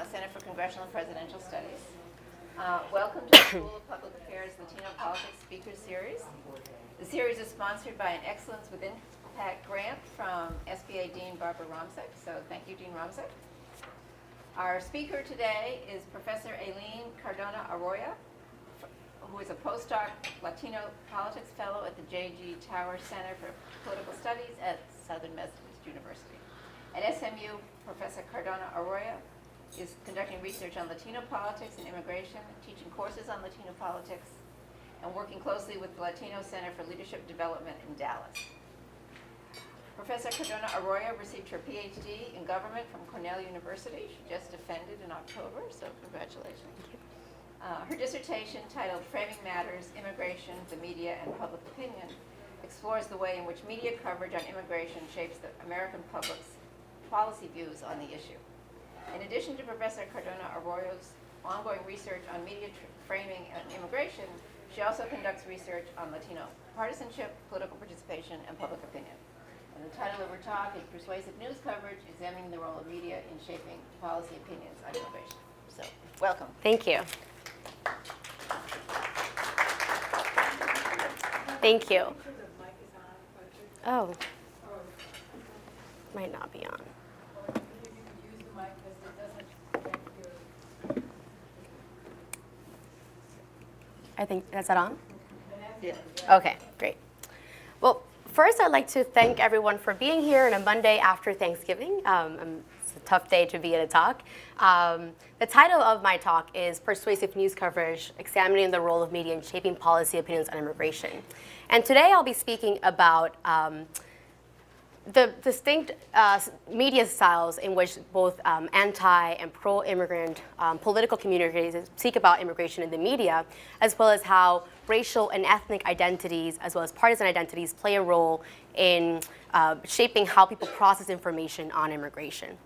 Center for Congressional and Presidential Studies. Welcome to the School of Public Affairs Latino Politics Speaker Series. The series is sponsored by an Excellence with Impact grant from SBA Dean Barbara Romsek, so thank you, Dean Romsek. Our speaker today is Professor Aileen Cardona-Arroyo, who is a postdoc Latino Politics Fellow at the J.G. Tower Center for Political Studies at Southern Methodist University. At SMU, Professor Cardona-Arroyo is conducting research on Latino politics and immigration, teaching courses on Latino politics, and working closely with the Latino Center for Leadership Development in Dallas. Professor Cardona-Arroyo received her PhD in government from Cornell University. She just defended in October, so congratulations. Her dissertation, titled Framing Matters, Immigration, the Media, and Public Opinion, explores the way in which media coverage on immigration shapes the American public's policy views on the issue. In addition to Professor Cardona-Arroyo's ongoing research on media framing and immigration, she also conducts research on Latino partisanship, political participation, and public opinion. And the title of her talk is Persuasive News Coverage, Examining the Role of Media in Shaping Policy Opinions on Immigration. So, welcome. Thank you. Thank you. Oh, might not be on. I think, is that on? Yeah. Okay, great. Well, first I'd like to thank everyone for being here on a Monday after Thanksgiving. It's a tough day to be at a talk. The title of my talk is Persuasive News Coverage, Examining the Role of Media in Shaping Policy Opinions on Immigration. And today I'll be speaking about the distinct media styles in which both anti and pro-immigrant political communities speak about immigration in the media, as well as how racial and ethnic identities, as well as partisan identities, play a role in shaping how people process information on immigration.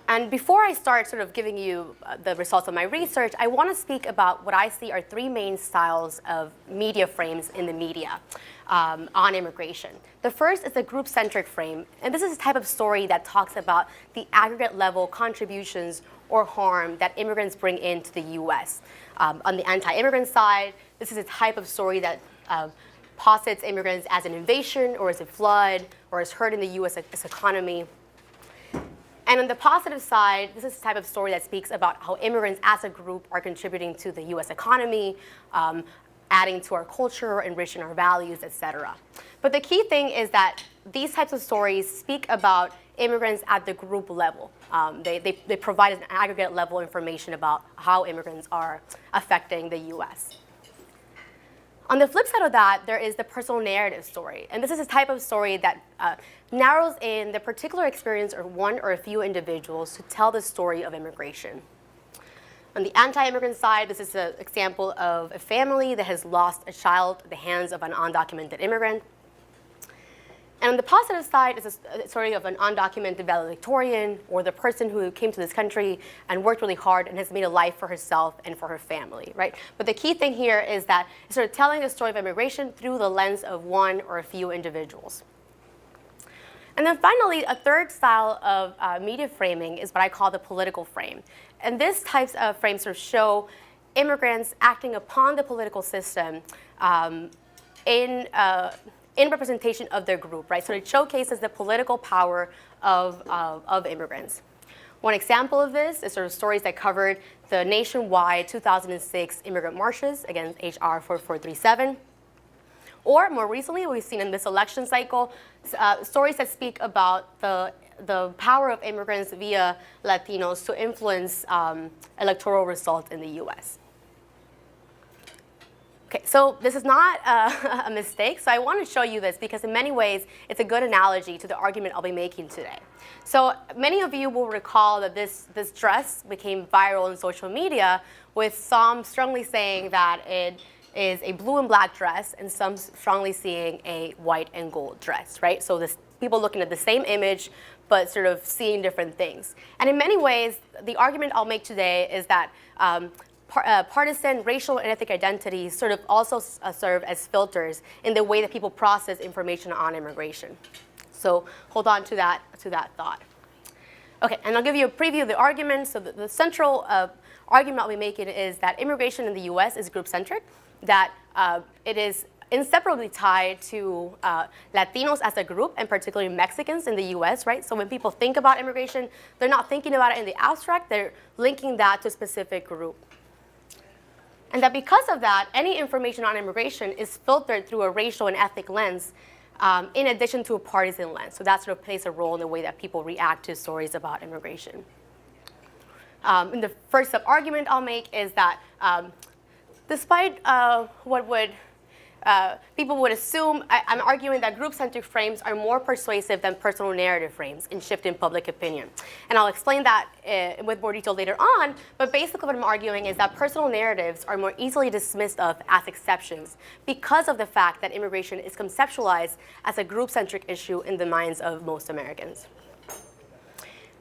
And before I start sort of giving you the results of my research, I want to speak about what I see are three main styles of media frames in the media on immigration. The first is the group-centric frame, and this is a type of story that talks about the aggregate level contributions or harm that immigrants bring into the U.S. On the anti-immigrant side, this is a type of story that posits immigrants as an invasion or as a flood or as hurting the U.S. economy. And on the positive side, this is the type of story that speaks about how immigrants as a group are contributing to the U.S. economy, adding to our culture, enriching our values, etc. But the key thing is that these types of stories speak about immigrants at the group level. They provide an aggregate level information about how immigrants are affecting the U.S. On the flip side of that, there is the personal narrative story. And this is a type of story that narrows in the particular experience of one or a few individuals to tell the story of immigration. On the anti-immigrant side, this is an example of a family that has lost a child at the hands of an undocumented immigrant. And on the positive side is a story of an undocumented valedictorian, or the person who came to this country and worked really hard and has made a life for herself and for her family, right? But the key thing here is that it's sort of telling the story of immigration through the lens of one or a few individuals. And then finally, a third style of media framing is what I call the political frame. And this types of frames sort of show immigrants acting upon the political system in representation of their group, right? So it showcases the political power of immigrants. One example of this is sort of stories that covered the nationwide 2006 immigrant marches against HR 4437. Or more recently, we've seen in this election cycle, stories that speak about the power of immigrants via Latinos to influence electoral results in the US. Okay, so this is not a mistake. So I want to show you this because in many ways, it's a good analogy to the argument I'll be making today. So many of you will recall that this dress became viral on social media with some strongly saying that it is a blue and black dress and some strongly seeing a white and gold dress, right? So this people looking at the same image, but sort of seeing different things. And in many ways, the argument I'll make today is that partisan, racial, and ethnic identities sort of also serve as filters in the way that people process information on immigration. So hold on to that thought. Okay, and I'll give you a preview of the argument. So the central argument I'll be making is that immigration in the US is group-centric, that it is inseparably tied to Latinos as a group, and particularly Mexicans in the US, right? So when people think about immigration, they're not thinking about it in the abstract, they're linking that to a specific group. And that because of that, any information on immigration is filtered through a racial and ethnic lens, in addition to a partisan lens. So that sort of plays a role in the way that people react to stories about immigration. And the first sub-argument I'll make is that despite what people would assume, I'm arguing that group-centric frames are more persuasive than personal narrative frames in shifting public opinion. And I'll explain that with more detail later on, but basically what I'm arguing is that personal narratives are more easily dismissed of as exceptions because of the fact that immigration is conceptualized as a group-centric issue in the minds of most Americans.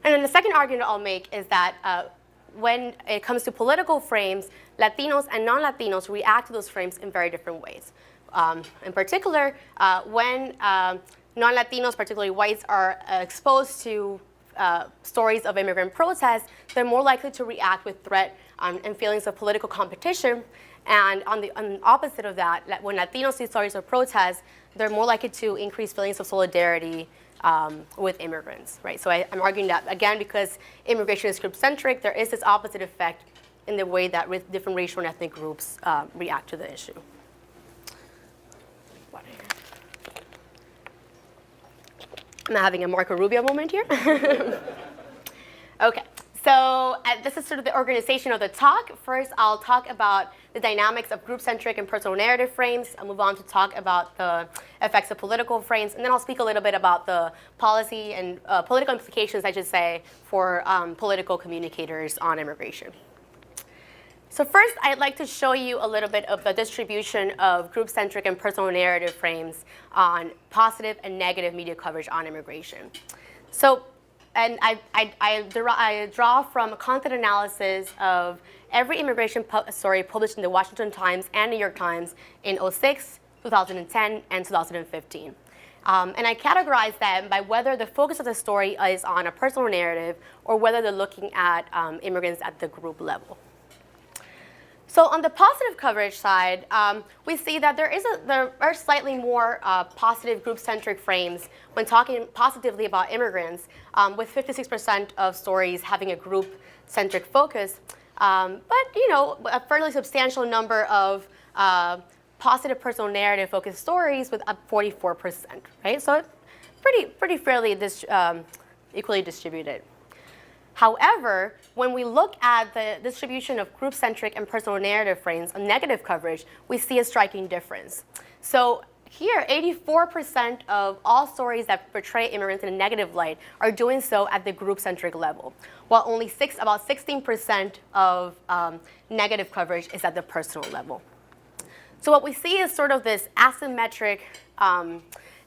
And then the second argument I'll make is that when it comes to political frames, Latinos and non-Latinos react to those frames in very different ways. In particular, when non-Latinos, particularly whites, are exposed to stories of immigrant protests, they're more likely to react with threat and feelings of political competition. And on the opposite of that, when Latinos see stories of protests, they're more likely to increase feelings of solidarity with immigrants, right? So I'm arguing that, again, because immigration is group-centric, there is this opposite effect in the way that different racial and ethnic groups react to the issue. I'm having a Marco Rubio moment here. Okay, so this is sort of the organization of the talk. First, I'll talk about the dynamics of group-centric and personal narrative frames. I'll move on to talk about the effects of political frames, and then I'll speak a little bit about the policy and political implications, I should say, for political communicators on immigration. So first, I'd like to show you a little bit of the distribution of group-centric and personal narrative frames on positive and negative media coverage on immigration. So, and I draw from a content analysis of every immigration story published in the Washington Times and New York Times in 2006, 2010, and 2015. And I categorize them by whether the focus of the story is on a personal narrative or whether they're looking at immigrants at the group level. So on the positive coverage side, we see that there are slightly more positive group-centric frames when talking positively about immigrants, with 56% of stories having a group-centric focus. But a fairly substantial number of positive personal narrative-focused stories with up 44%, right? So pretty fairly equally distributed. However, when we look at the distribution of group-centric and personal narrative frames on negative coverage, we see a striking difference. So here, 84% of all stories that portray immigrants in a negative light are doing so at the group-centric level, while only about 16% of negative coverage is at the personal level. So what we see is sort of this asymmetric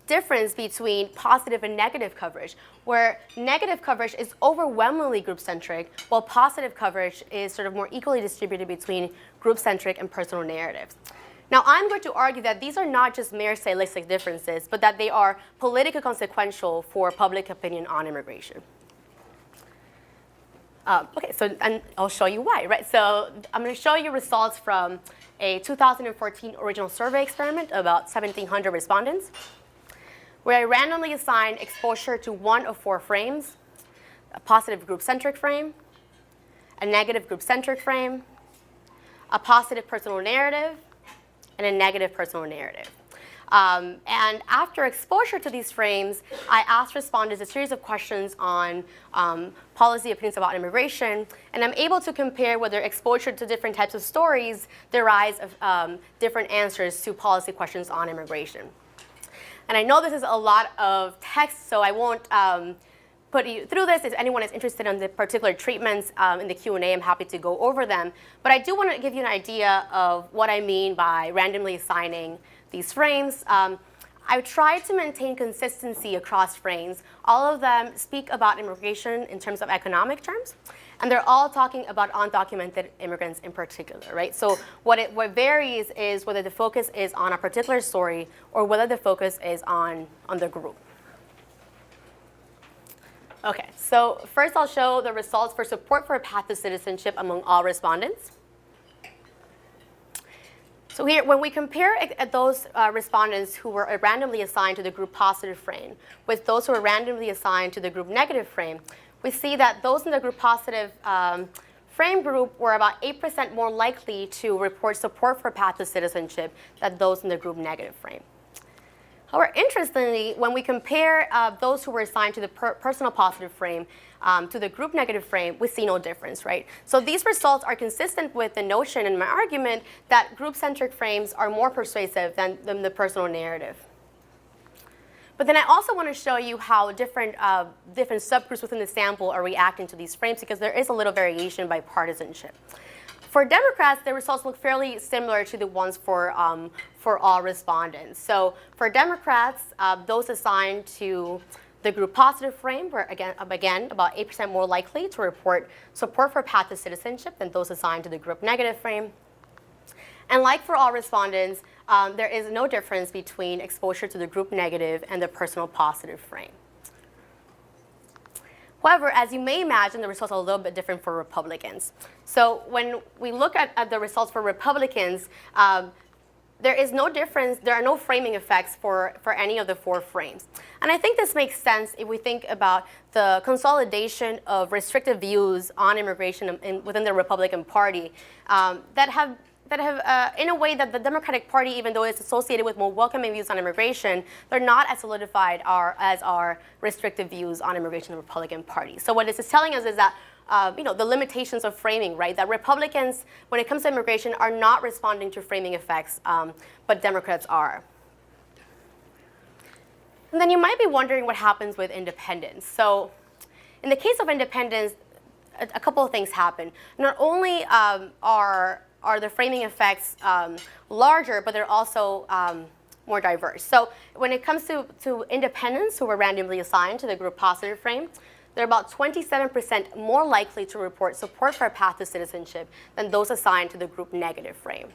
difference between positive and negative coverage, where negative coverage is overwhelmingly group-centric, while positive coverage is sort of more equally distributed between group-centric and personal narratives. Now, I'm going to argue that these are not just mere stylistic differences, but that they are politically consequential for public opinion on immigration. And I'll show you why, right? So I'm going to show you results from a 2014 original survey experiment, about 1,700 respondents, where I randomly assign exposure to one of four frames: a positive group-centric frame, a negative group-centric frame, a positive personal narrative, and a negative personal narrative. And after exposure to these frames, I asked respondents a series of questions on policy opinions about immigration, and I'm able to compare whether exposure to different types of stories derives of different answers to policy questions on immigration. And I know this is a lot of text, so I won't put you through this. If anyone is interested in the particular treatments in the Q&A, I'm happy to go over them. But I do want to give you an idea of what I mean by randomly assigning these frames. I've tried to maintain consistency across frames. All of them speak about immigration in terms of economic terms, and they're all talking about undocumented immigrants in particular, right? So what varies is whether the focus is on a particular story or whether the focus is on the group. Okay, so first I'll show the results for support for a path to citizenship among all respondents. So here, when we compare those respondents who were randomly assigned to the group positive frame with those who were randomly assigned to the group negative frame, we see that those in the group positive frame group were about 8% more likely to report support for a path to citizenship than those in the group negative frame. However, interestingly, when we compare those who were assigned to the personal positive frame to the group negative frame, we see no difference, right? So these results are consistent with the notion in my argument that group-centric frames are more persuasive than the personal narrative. But then I also want to show you how different subgroups within the sample are reacting to these frames, because there is a little variation by partisanship. For Democrats, the results look fairly similar to the ones for all respondents. So for Democrats, those assigned to the group positive frame were again about 8% more likely to report support for path to citizenship than those assigned to the group negative frame. And like for all respondents, there is no difference between exposure to the group negative and the personal positive frame. However, as you may imagine, the results are a little bit different for Republicans. So when we look at the results for Republicans, there is no difference, there are no framing effects for any of the four frames. And I think this makes sense if we think about the consolidation of restrictive views on immigration within the Republican Party that have, in a way that the Democratic Party, even though it's associated with more welcoming views on immigration, they're not as solidified as are restrictive views on immigration in the Republican Party. So what this is telling us is that the limitations of framing, right? That Republicans, when it comes to immigration, are not responding to framing effects, but Democrats are. And then you might be wondering what happens with independents. So in the case of independents, a couple of things happen. Not only are the framing effects larger, but they're also more diverse. So when it comes to independents who were randomly assigned to the group positive frame, they're about 27% more likely to report support for a path to citizenship than those assigned to the group negative frame.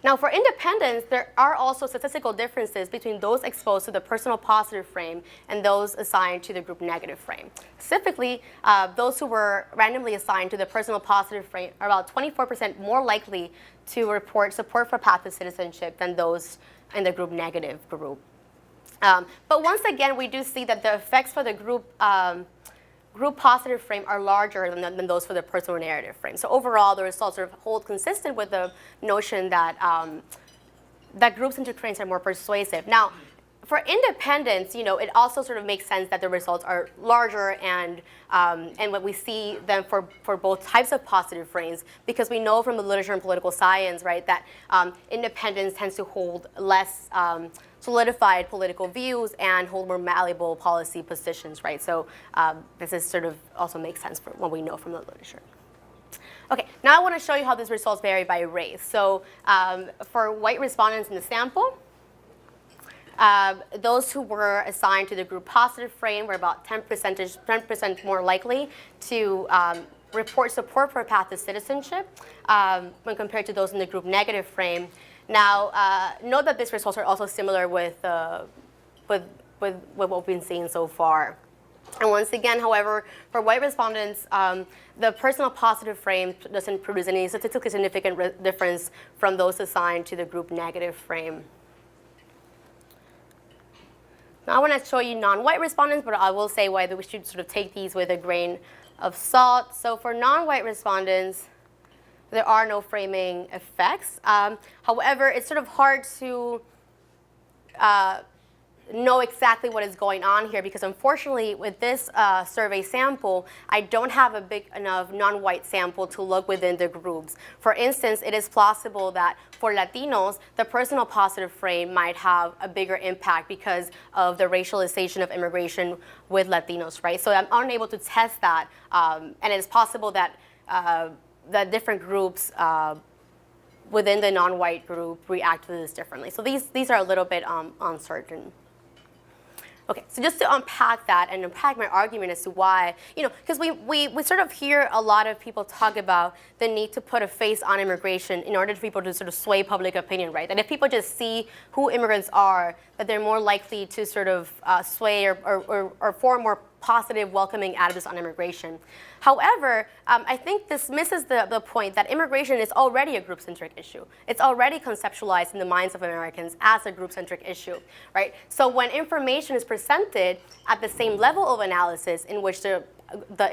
Now, for independents, there are also statistical differences between those exposed to the personal positive frame and those assigned to the group negative frame. Specifically, those who were randomly assigned to the personal positive frame are about 24% more likely to report support for path to citizenship than those in the group negative group. But once again, we do see that the effects for the group positive frame are larger than those for the personal narrative frame. So overall, the results sort of hold consistent with the notion that that group-centric frames are more persuasive. Now, for independents, it also sort of makes sense that the results are larger and what we see them for both types of positive frames, because we know from the literature and political science, right, that independents tends to hold less solidified political views and hold more malleable policy positions, right? So this is sort of also makes sense for what we know from the literature. Okay, now I want to show you how these results vary by race. So for white respondents in the sample, those who were assigned to the group positive frame were about 10% more likely to report support for a path to citizenship when compared to those in the group negative frame. Now, note that these results are also similar with what we've been seeing so far. And once again, however, for white respondents, the personal positive frame doesn't produce any statistically significant difference from those assigned to the group negative frame. Now I want to show you non-white respondents, but I will say why we should sort of take these with a grain of salt. So for non-white respondents, there are no framing effects. However, it's sort of hard to know exactly what is going on here, because unfortunately with this survey sample, I don't have a big enough non-white sample to look within the groups. For instance, it is plausible that for Latinos, the personal positive frame might have a bigger impact because of the racialization of immigration with Latinos, right? So I'm unable to test that, and it is possible that that different groups within the non-white group react to this differently. So these are a little bit uncertain. Okay, so just to unpack that and unpack my argument as to why, because we sort of hear a lot of people talk about the need to put a face on immigration in order for people to sort of sway public opinion, right? That if people just see who immigrants are, that they're more likely to sort of sway or form more positive, welcoming attitudes on immigration. However, I think this misses the point that immigration is already a group-centric issue. It's already conceptualized in the minds of Americans as a group-centric issue, right? So when information is presented at the same level of analysis in which the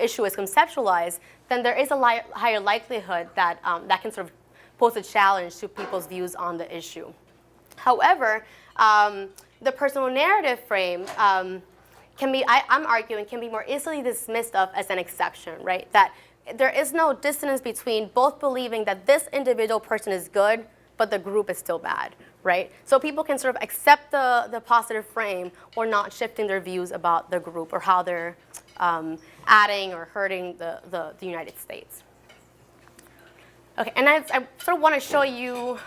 issue is conceptualized, then there is a higher likelihood that that can sort of pose a challenge to people's views on the issue. However, the personal narrative frame I'm arguing, can be more easily dismissed of as an exception, right? That there is no dissonance between both believing that this individual person is good, but the group is still bad, right? So people can sort of accept the positive frame or not shifting their views about the group or how they're adding or hurting the United States. Okay, and I sort of want to show you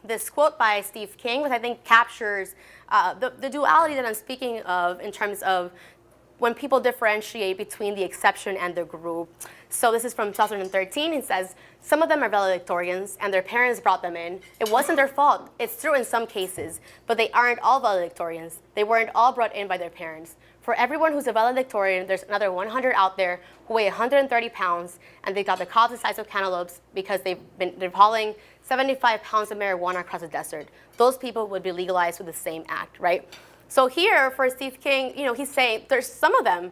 this quote by Steve King, which I think captures the duality that I'm speaking of in terms of when people differentiate between the exception and the group. So this is from 2013. It says, some of them are valedictorians and their parents brought them in. It wasn't their fault. It's true in some cases, but they aren't all valedictorians. They weren't all brought in by their parents. For everyone who's a valedictorian, there's another 100 out there who weigh 130 pounds, and they got the cops the size of cantaloupes because they're hauling 75 pounds of marijuana across the desert. Those people would be legalized with the same act, right? So here, for Steve King, he's saying there's some of them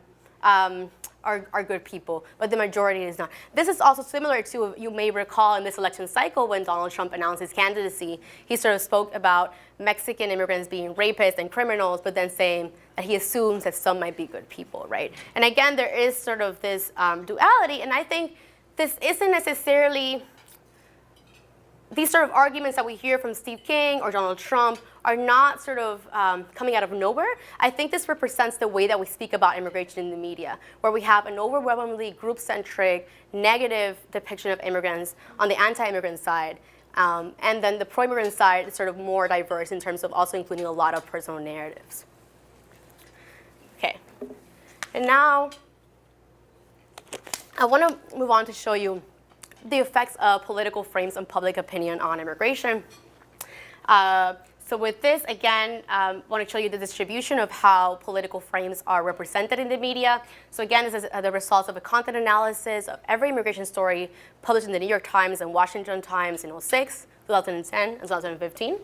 are good people, but the majority is not. This is also similar to, you may recall in this election cycle when Donald Trump announced his candidacy, he sort of spoke about Mexican immigrants being rapists and criminals, but then saying that he assumes that some might be good people, right? And again, there is sort of this duality, and I think this isn't necessarily, these sort of arguments that we hear from Steve King or Donald Trump are not sort of coming out of nowhere. I think this represents the way that we speak about immigration in the media, where we have an overwhelmingly group-centric, negative depiction of immigrants on the anti-immigrant side. And then the pro-immigrant side is sort of more diverse in terms of also including a lot of personal narratives. Okay, and now I want to move on to show you the effects of political frames on public opinion on immigration. So with this, again, I want to show you the distribution of how political frames are represented in the media. So again, this is the results of a content analysis of every immigration story published in the New York Times and Washington Times in 2006, 2010, and 2015.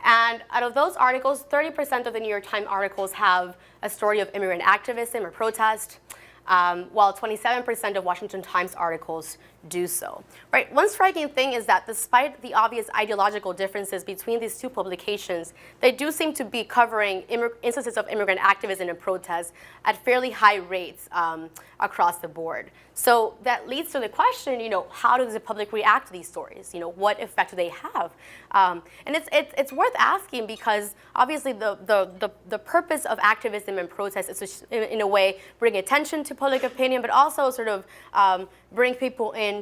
And out of those articles, 30% of the New York Times articles have a story of immigrant activism or protest, while 27% of Washington Times articles do so. Right? One striking thing is that despite the obvious ideological differences between these two publications, they do seem to be covering instances of immigrant activism and protest at fairly high rates across the board. So that leads to the question, how does the public react to these stories? What effect do they have? And it's worth asking because obviously the purpose of activism and protest is to, in a way, bring attention to public opinion, but also sort of bring people into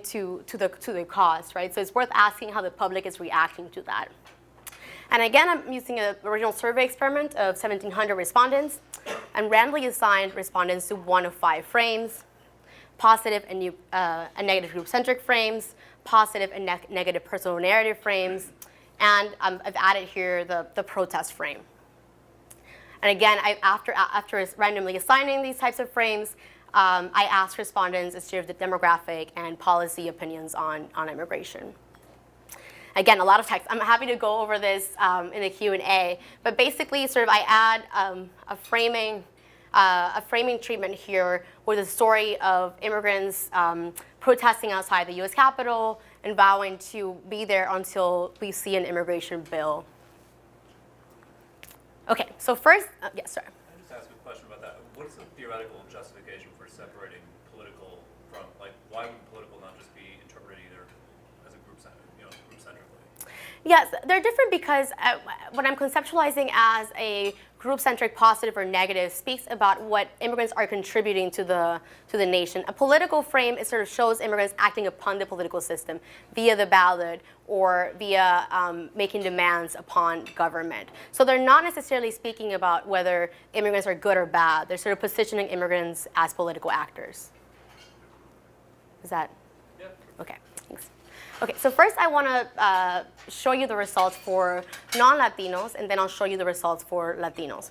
the cause, right? So it's worth asking how the public is reacting to that. And again, I'm using an original survey experiment of 1,700 respondents and randomly assigned respondents to one of 5 frames: positive and negative group-centric frames, positive and negative personal narrative frames, and I've added here the protest frame. And again, after randomly assigning these types of frames, I asked respondents to share the demographic and policy opinions on immigration. Again, a lot of text. I'm happy to go over this in the Q&A, but basically, sort of, I add a framing treatment here with a story of immigrants protesting outside the U.S. Capitol and vowing to be there until we see an immigration bill. Okay, so first, yes, sir. Can I just ask a question about that? What is the theoretical justification for separating political from, why would political not just be interpreted either as a group-centrically? Yes, they're different because when I'm conceptualizing as a group-centric positive or negative speaks about what immigrants are contributing to the nation. A political frame, it sort of shows immigrants acting upon the political system via the ballot or via making demands upon government. So they're not necessarily speaking about whether immigrants are good or bad. They're sort of positioning immigrants as political actors. Is that? Yeah. Okay, thanks. Okay, so first I want to show you the results for non-Latinos, and then I'll show you the results for Latinos.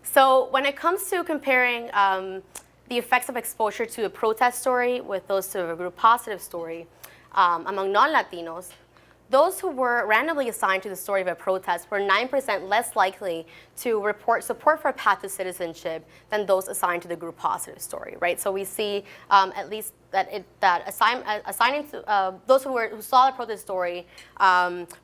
So when it comes to comparing the effects of exposure to a protest story with those to a group positive story among non-Latinos, those who were randomly assigned to the story of a protest were 9% less likely to report support for a path to citizenship than those assigned to the group positive story, right? So we see at least that assigning to, those who saw the protest story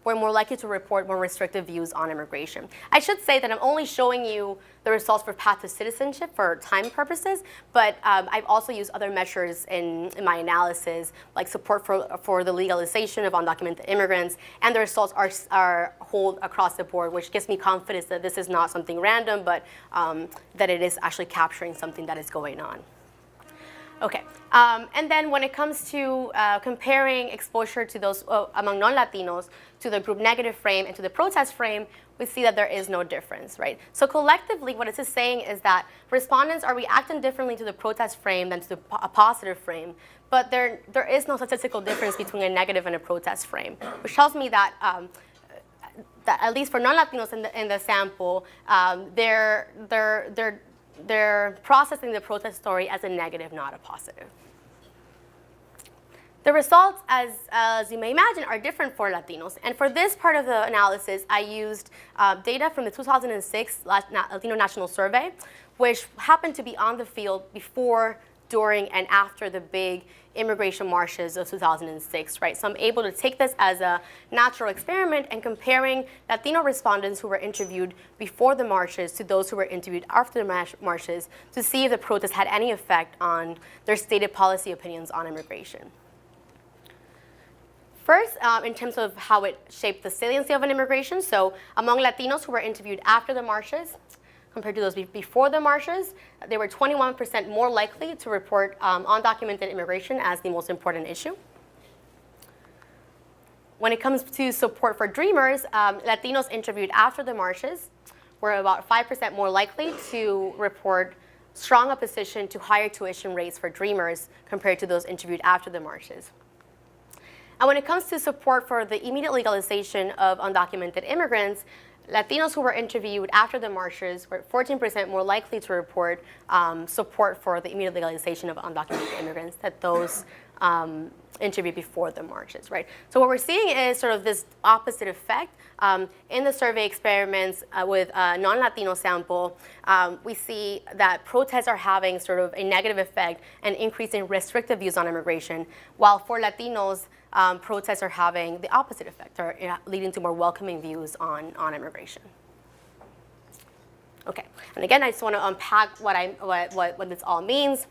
were more likely to report more restrictive views on immigration. I should say that I'm only showing you the results for path to citizenship for time purposes, but I've also used other measures in my analysis, like support for the legalization of undocumented immigrants, and the results are hold across the board, which gives me confidence that this is not something random, but that it is actually capturing something that is going on. Okay, and then when it comes to comparing exposure to those among non-Latinos to the group negative frame and to the protest frame, we see that there is no difference, right? So collectively, what this is saying is that respondents are reacting differently to the protest frame than to a positive frame, but there is no statistical difference between a negative and a protest frame, which tells me that that at least for non-Latinos in the sample, they're processing the protest story as a negative, not a positive. The results, as you may imagine, are different for Latinos. And for this part of the analysis, I used data from the 2006 Latino National Survey, which happened to be on the field before, during, and after the big immigration marches of 2006, right? So I'm able to take this as a natural experiment and comparing Latino respondents who were interviewed before the marches to those who were interviewed after the marches to see if the protest had any effect on their stated policy opinions on immigration. First, in terms of how it shaped the saliency of an immigration, so among Latinos who were interviewed after the marches, compared to those before the marches, they were 21% more likely to report undocumented immigration as the most important issue. When it comes to support for Dreamers, Latinos interviewed after the marches were about 5% more likely to report strong opposition to higher tuition rates for Dreamers compared to those interviewed after the marches. And when it comes to support for the immediate legalization of undocumented immigrants, Latinos who were interviewed after the marches were 14% more likely to report support for the immediate legalization of undocumented immigrants than those interviewed before the marches, right? So what we're seeing is sort of this opposite effect. In the survey experiments with a non-Latino sample, we see that protests are having sort of a negative effect and increasing restrictive views on immigration, while for Latinos, protests are having the opposite effect, or leading to more welcoming views on immigration. Okay, and again, I just want to unpack what this all means.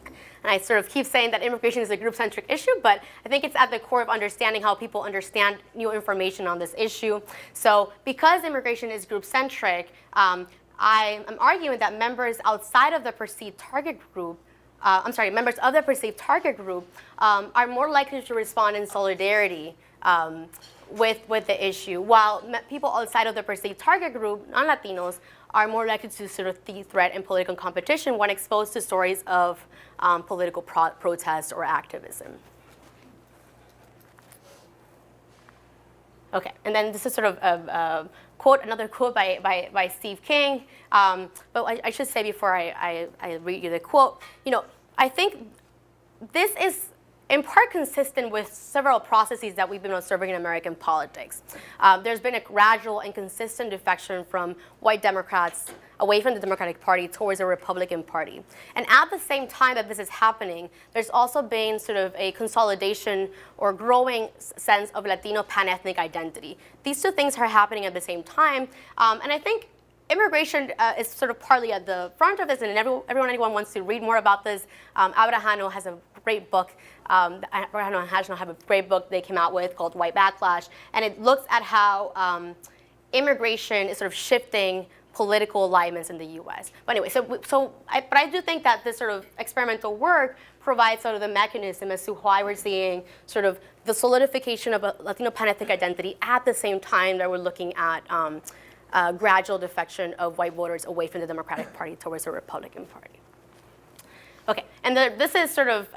And I sort of keep saying that immigration is a group-centric issue, but I think it's at the core of understanding how people understand new information on this issue. So because immigration is group-centric, I am arguing that members outside of the perceived target group members of the perceived target group are more likely to respond in solidarity with the issue, while people outside of the perceived target group, non-Latinos, are more likely to sort of see threat and political competition when exposed to stories of political protest or activism. Okay, and then this is sort of another quote by Steve King. But I should say before I read you the quote, I think this is in part consistent with several processes that we've been observing in American politics. There's been a gradual and consistent defection from white Democrats away from the Democratic Party towards the Republican Party. And at the same time that this is happening, there's also been sort of a consolidation or growing sense of Latino pan-ethnic identity. These two things are happening at the same time, and I think immigration is sort of partly at the front of this, and anyone wants to read more about this. Abrahano has a great book. Abrahano and Hajno have a great book they came out with called White Backlash, and it looks at how immigration is sort of shifting political alignments in the U.S. But anyway, but I do think that this sort of experimental work provides sort of the mechanism as to why we're seeing sort of the solidification of a Latino pan-ethnic identity at the same time that we're looking at gradual defection of white voters away from the Democratic Party towards the Republican Party. Okay, and this is sort of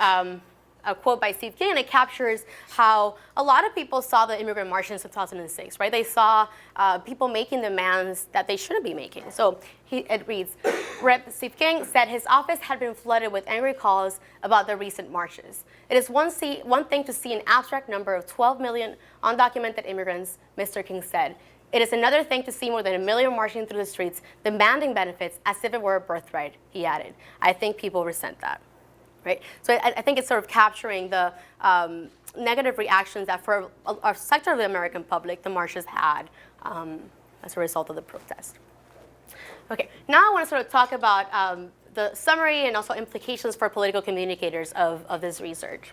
a quote by Steve King, and it captures how a lot of people saw the immigrant march in 2006, right? They saw people making demands that they shouldn't be making. So it reads, Rep. Steve King said his office had been flooded with angry calls about the recent marches. It is one thing to see an abstract number of 12 million undocumented immigrants, Mr. King said. It is another thing to see more than 1 million marching through the streets, demanding benefits as if it were a birthright, he added. I think people resent that. Right? So I think it's sort of capturing the negative reactions that for a sector of the American public, the marches had as a result of the protest. Okay, now I want to sort of talk about the summary and also implications for political communicators of this research.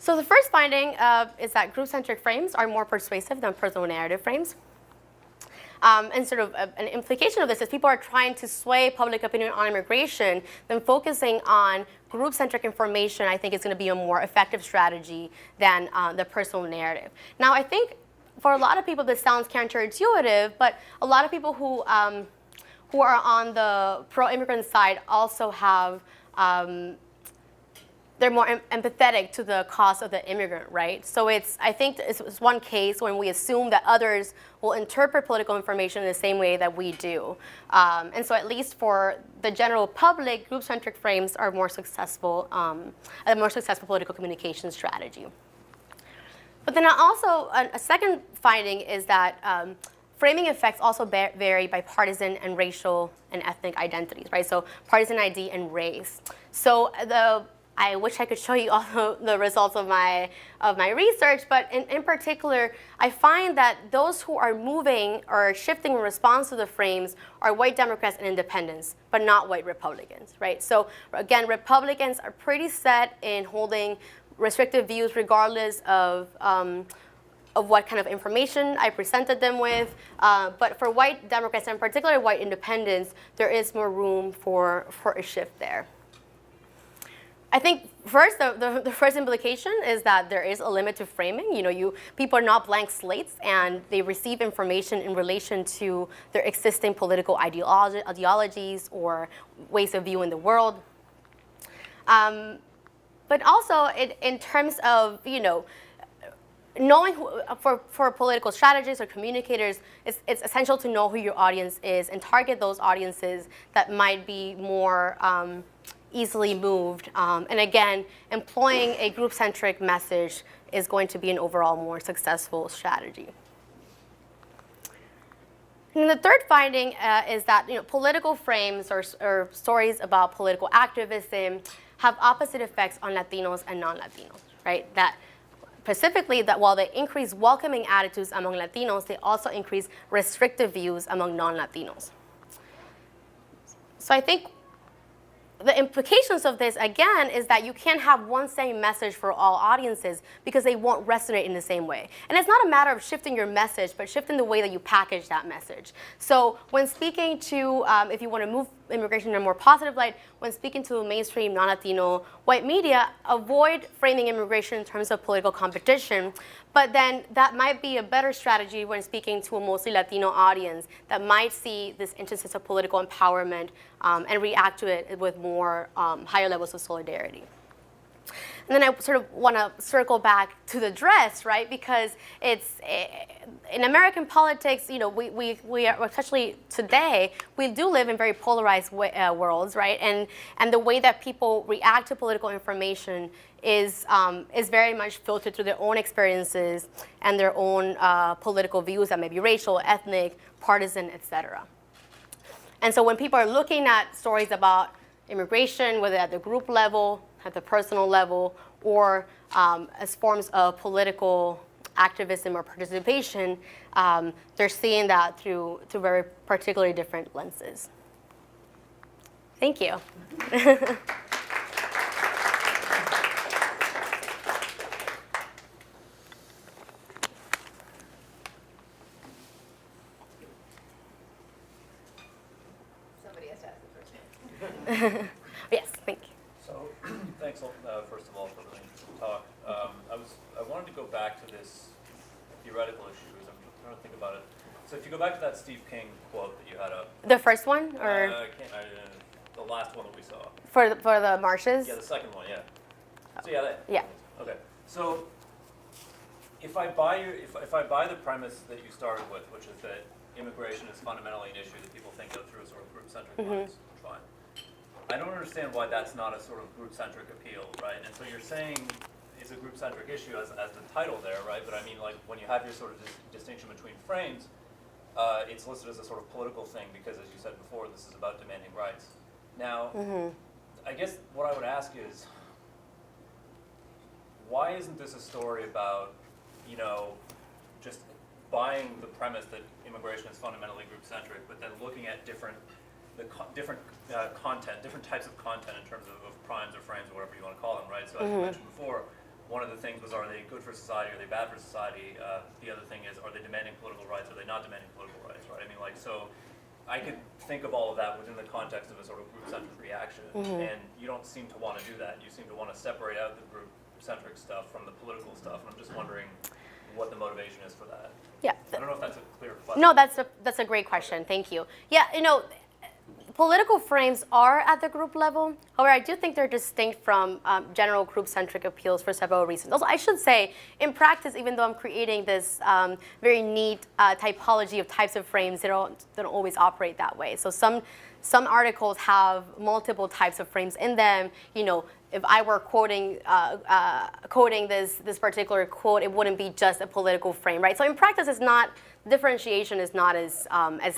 So the first finding is that group-centric frames are more persuasive than personal narrative frames. And sort of an implication of this is people are trying to sway public opinion on immigration, then focusing on group-centric information, I think is going to be a more effective strategy than the personal narrative. Now, I think for a lot of people this sounds counterintuitive, but a lot of people who are on the pro-immigrant side also have they're more empathetic to the cause of the immigrant, right? So I think it's one case when we assume that others will interpret political information in the same way that we do. And so at least for the general public, group-centric frames are more successful, a more successful political communication strategy. But then also, a second finding is that framing effects also vary by partisan and racial and ethnic identities, right? So partisan ID and race. So I wish I could show you all the results of my research, but in particular, I find that those who are moving or shifting in response to the frames are white Democrats and independents, but not white Republicans, right? So again, Republicans are pretty set in holding restrictive views regardless of what kind of information I presented them with. But for white Democrats, and particularly white independents, there is more room for a shift there. I think first, the first implication is that there is a limit to framing. People are not blank slates, and they receive information in relation to their existing political ideologies or ways of viewing the world. But also, in terms of knowing for political strategists or communicators, it's essential to know who your audience is and target those audiences that might be more easily moved. And again, employing a group-centric message is going to be an overall more successful strategy. And the third finding is that political frames or stories about political activism have opposite effects on Latinos and non-Latinos, right? That specifically, that while they increase welcoming attitudes among Latinos, they also increase restrictive views among non-Latinos. So I think the implications of this, again, is that you can't have one same message for all audiences because they won't resonate in the same way. And it's not a matter of shifting your message, but shifting the way that you package that message. So when speaking to, if you want to move immigration in a more positive light, when speaking to mainstream non-Latino white media, avoid framing immigration in terms of political competition. But then that might be a better strategy when speaking to a mostly Latino audience that might see this instance of political empowerment and react to it with more higher levels of solidarity. And then I sort of want to circle back to the dress, right? Because it's in American politics, we are, especially today, we do live in very polarized worlds, right? And the way that people react to political information is very much filtered through their own experiences and their own political views that may be racial, ethnic, partisan, etc. And so when people are looking at stories about immigration, whether at the group level, at the personal level, or as forms of political activism or participation, they're seeing that through very particularly different lenses. Thank you. Somebody has to ask the first one. Yes, thank you. So, thanks first of all for the talk. I wanted to go back to this theoretical issue as I'm trying to think about it. So if you go back to that Steve King quote that you had up. The first one, or the last one that we saw. for the marches? Yeah, the second one, yeah. So yeah, Yeah. Okay. So if I buy if I buy the premise that you started with, which is that immigration is fundamentally an issue that people think of through a sort of group-centric lens, fine. I don't understand why that's not a sort of group-centric appeal, right? And so you're saying it's a group-centric issue as the title there, right? But I mean, like, when you have your sort of distinction between frames, it's listed as a sort of political thing because, as you said before, this is about demanding rights. Now, I guess what I would ask is, why isn't this a story about, you know, just buying the premise that immigration is fundamentally group-centric, but then looking at different content, different types of content in terms of primes or frames or whatever you want to call them, right? So as you mentioned before, one of the things was, are they good for society, are they bad for society? The other thing is, are they demanding political rights, are they not demanding political rights, right? I mean, like, so I could think of all of that within the context of a sort of group-centric reaction, and you don't seem to want to do that. You seem to want to separate out the group-centric stuff from the political stuff, and I'm just wondering what the motivation is for that. Yeah. I don't know if that's a clear question. No, that's a great question. Thank you. Yeah, you know, political frames are at the group level. However, I do think they're distinct from general group-centric appeals for several reasons. Also, I should say, in practice, even though I'm creating this very neat typology of types of frames, they don't always operate that way. So some articles have multiple types of frames in them. You know, if I were quoting this particular quote, it wouldn't be just a political frame, right? So in practice, it's not, differentiation is not as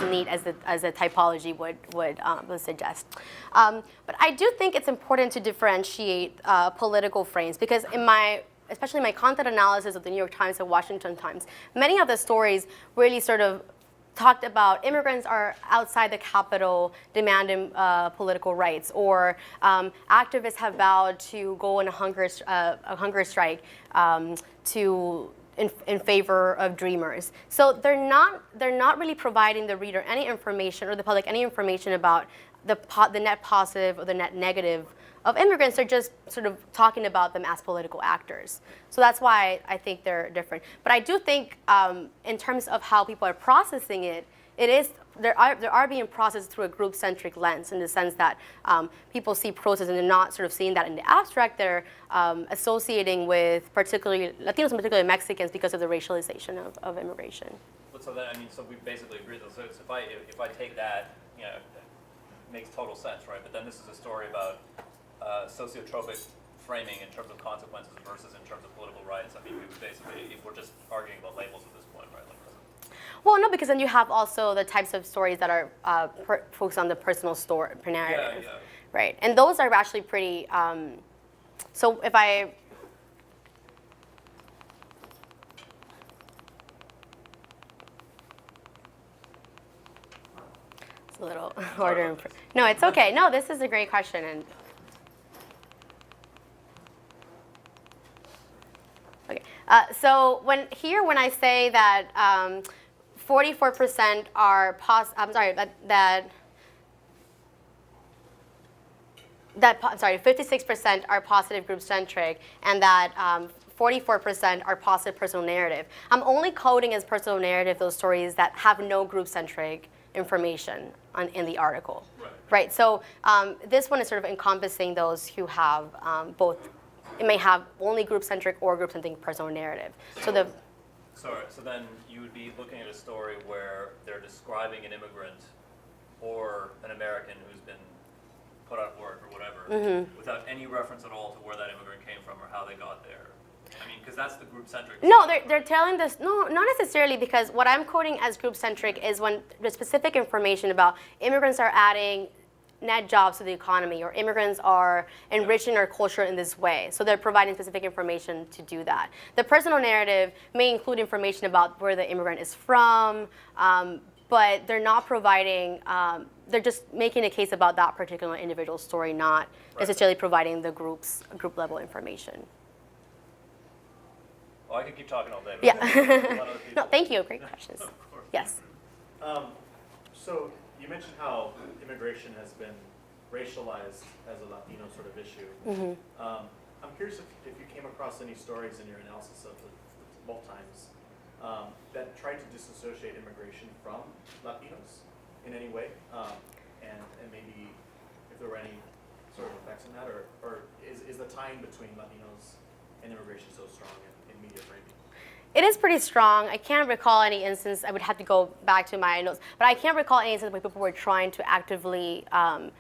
neat as the typology would suggest. But I do think it's important to differentiate political frames because especially my content analysis of the New York Times and Washington Times, many of the stories really sort of talked about immigrants are outside the Capitol demanding political rights, or activists have vowed to go on a hunger strike in favor of dreamers. So they're not really providing the reader any information or the public any information about the net positive or the net negative of immigrants. They're just sort of talking about them as political actors. So that's why I think they're different. But I do think in terms of how people are processing it, there are being processed through a group-centric lens in the sense that people see process and they're not sort of seeing that in the abstract. They're associating with particularly Latinos and particularly Mexicans because of the racialization of immigration. So then, I mean, so we basically agree. So if I take that, you know, it makes total sense, right? But then this is a story about sociotropic framing in terms of consequences versus in terms of political rights. I mean, we're just arguing about labels at this point, right? Well, no, because then you have also the types of stories that are focused on the personal narrative, right? And those are actually pretty. So if I. It's a little harder. No, it's okay. No, this is a great question. And okay, so when I say that 44% are I'm sorry, that 56% are positive group-centric, and that 44% are positive personal narrative. I'm only coding as personal narrative those stories that have no group-centric information in the article. Right. So this one is sort of encompassing those who have both. It may have only group-centric or group-centric personal narrative. So then you would be looking at a story where they're describing an immigrant or an American who's been put out of work or whatever, without any reference at all to where that immigrant came from or how they got there. I mean, because that's the group-centric. No, they're telling this. No, not necessarily, because what I'm quoting as group-centric is when the specific information about immigrants are adding net jobs to the economy, or immigrants are enriching our culture in this way. So they're providing specific information to do that. The personal narrative may include information about where the immigrant is from, but they're not providing, they're just making a case about that particular individual story, not necessarily providing the group level information. Well, I could keep talking all day. But Yeah. No, thank you. Great questions. Of course. Yes. So you mentioned how immigration has been racialized as a Latino sort of issue. I'm curious if you came across any stories in your analysis of both times that tried to disassociate immigration from Latinos in any way, and maybe if there were any sort of effects on that, or is the tying between Latinos and immigration so strong in media framing? It is pretty strong. I can't recall any instance, I would have to go back to my notes, but I can't recall any instance where people were trying to actively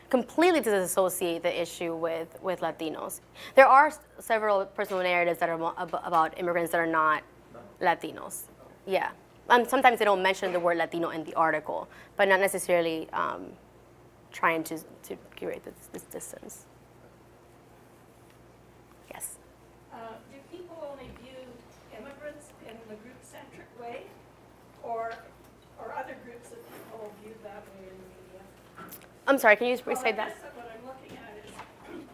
completely disassociate the issue with Latinos. There are several personal narratives that are about immigrants that are not Latinos. Yeah. Sometimes they don't mention the word Latino in the article, but not necessarily trying to curate this distance. Yes? Do people only view immigrants in the group-centric way, or other groups of people viewed that way in the media? I'm sorry, can you just Well, restate I that? guess what I'm looking at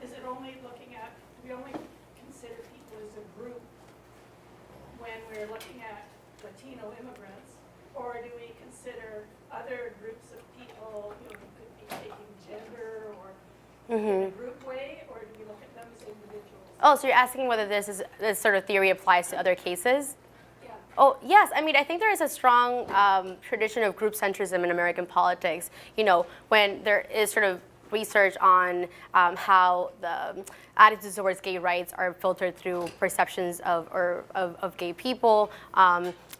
is it only looking at, do we only consider people as a group when we're looking at Latino immigrants, or do we consider other groups of people, you know, who could be taking gender or in a group way, or do we look at them as individuals? Oh, so you're asking whether this sort of theory applies to other cases? Yeah. Oh, yes. I mean, I think there is a strong tradition of group centrism in American politics. You know, when there is sort of research on how the attitudes towards gay rights are filtered through perceptions of gay people.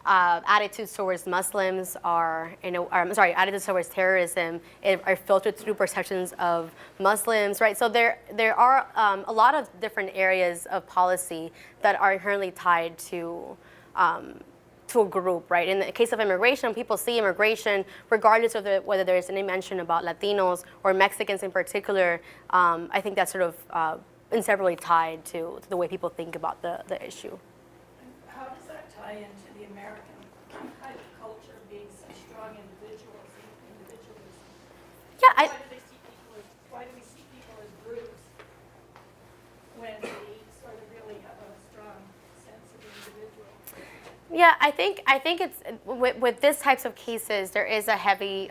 Attitudes towards Muslims are, attitudes towards terrorism are filtered through perceptions of Muslims, right? So there are a lot of different areas of policy that are inherently tied to a group, right? In the case of immigration, people see immigration, regardless of whether there is any mention about Latinos or Mexicans in particular. I think that's sort of inseparably tied to the way people think about the issue. And how does that tie into the American kind of culture being such strong individuals and individualism? Yeah, Why do we see people as groups when we sort of really have a strong sense of individual? Yeah, I think it's with this types of cases there is a heavy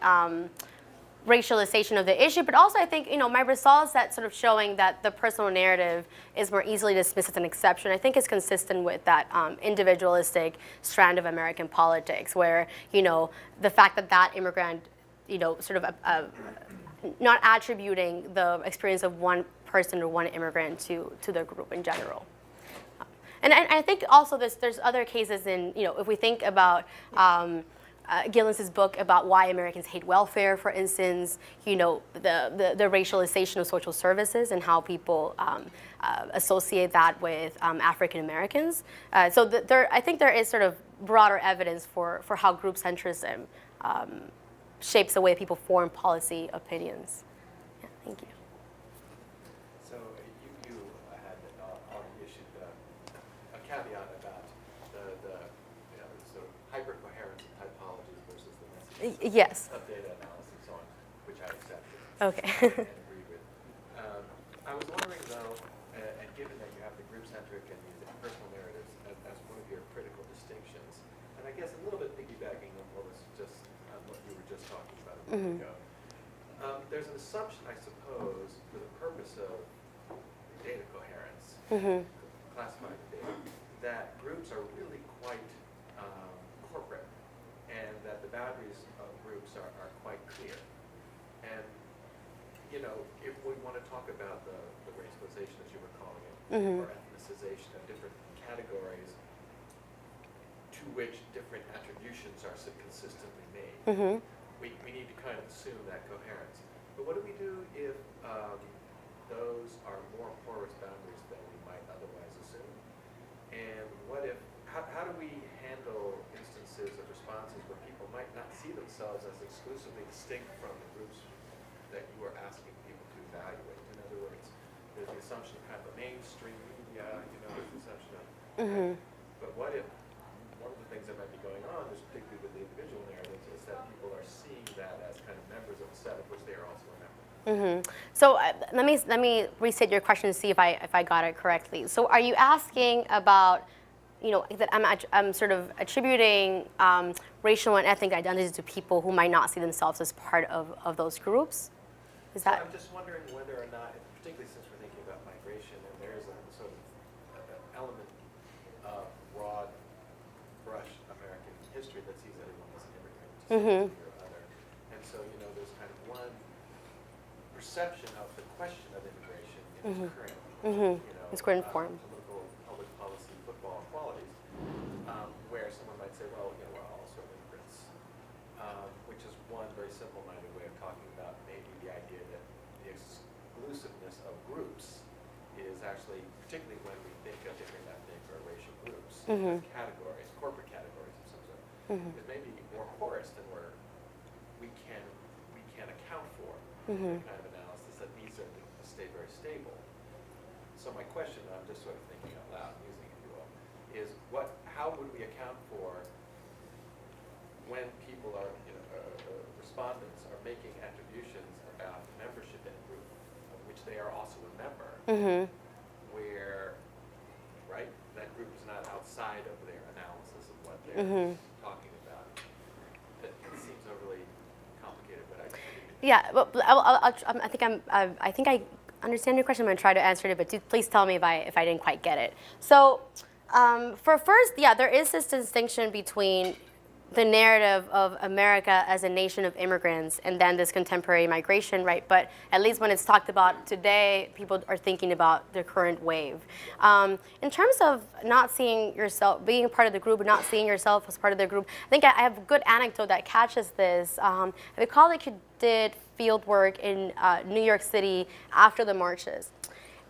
racialization of the issue, but also I think my results that sort of showing that the personal narrative is more easily dismissed as an exception. I think is consistent with that individualistic strand of American politics, where the fact that immigrant sort of not attributing the experience of one person or one immigrant to the group in general. And I think also there's other cases in, if we think about Gillis's book about why Americans hate welfare, for instance, the racialization of social services and how people associate that with African Americans. So I think there is sort of broader evidence for how group centrism shapes the way people form policy opinions. Yeah, thank you. So you had already issued a caveat about the sort of hypercoherence of typologies versus the message Yes. of data analysis and so on, which I accepted Okay. and agreed with. I was wondering though, and given that you have the group-centric and the personal narratives as one of your critical distinctions, and I guess a little bit piggybacking on what you were just talking about a minute ago, there's an assumption, I suppose, for the purpose of data coherence, classifying the data, that groups are really quite corporate, and that the boundaries of groups are quite clear. And, if we want to talk about the racialization, as you were calling it, or ethnicization of different categories to which different attributions are so consistently made, we need to kind of assume that coherence. But what do we do if those are more porous boundaries than we might otherwise assume? And how do we handle instances of responses where people might not see themselves as exclusively distinct from the groups that you are asking people to evaluate? In other words, there's the assumption of kind of a mainstream media, there's the assumption of, but what if one of the things that might be going on, is particularly with the individual narratives, is that people are seeing that as kind of members of a set of which they are also a member? So let me restate your question and see if I got it correctly. So are you asking about, that I'm sort of attributing racial and ethnic identities to people who might not see themselves as part of those groups? Is So that? I'm just wondering whether or not, particularly since we're thinking about migration, and there is a sort of element of broad brush American history that sees everyone as an immigrant to some degree or other. And so, there's kind of one perception of the question of immigration in its current, Its current form. political, public policy, football qualities, where someone might say, well, we're all sort of immigrants, which is one very simple-minded way of talking about maybe the idea that the exclusiveness of groups is actually, particularly when we think of different ethnic or racial groups, as categories, corporate categories of some sort, is maybe more porous than we can account for the kind of analysis that these are stay very stable. So my question, I'm just sort of thinking out loud, musing, if you will, is how would we account for when people are, respondents are making attributions about membership in a group of which they are also a member, where, right, that group is not outside of their analysis of what they're talking about. That seems overly complicated, but Yeah, well, I think I understand your question. I'm going to try to answer it, but please tell me if I didn't quite get it. So, for first, there is this distinction between the narrative of America as a nation of immigrants and then this contemporary migration, right? But at least when it's talked about today, people are thinking about the current wave. In terms of not seeing yourself, being part of the group, and not seeing yourself as part of the group, I think I have a good anecdote that catches this. I have a colleague who did field work in New York City after the marches.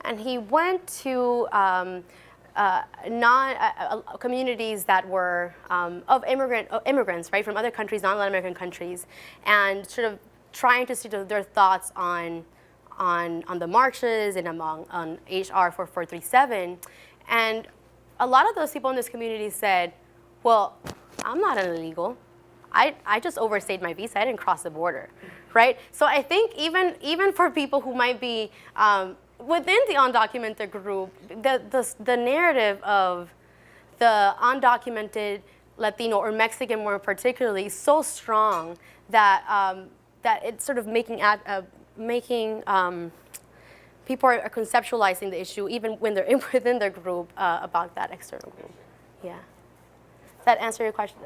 And he went to communities that were of immigrants, right, from other countries, non-Latin American countries, and sort of trying to see their thoughts on the marches and on HR 4437. And a lot of those people in this community said, well, I'm not an illegal. I just overstayed my visa. I didn't cross the border, right? So I think even for people who might be within the undocumented group, the narrative of the undocumented Latino or Mexican more particularly is so strong that that it's sort of making people are conceptualizing the issue even when they're within their group about that external group. Yeah. Does that answer your question?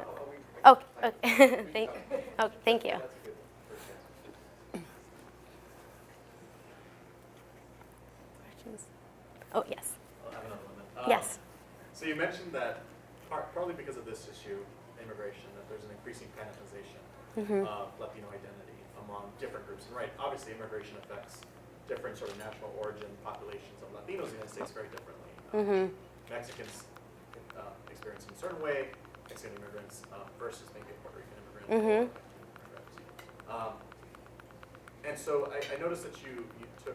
Oh, okay. Thank you. Oh, yes. I'll have another one then. Yes. So you mentioned that partly because of this issue, immigration, that there's an increasing panelization of Latino identity among different groups. And right, obviously immigration affects different sort of national origin populations of Latinos in the United States very differently. Mexicans experience in a certain way, Mexican immigrants versus maybe a Puerto Rican immigrant. And so I noticed that you took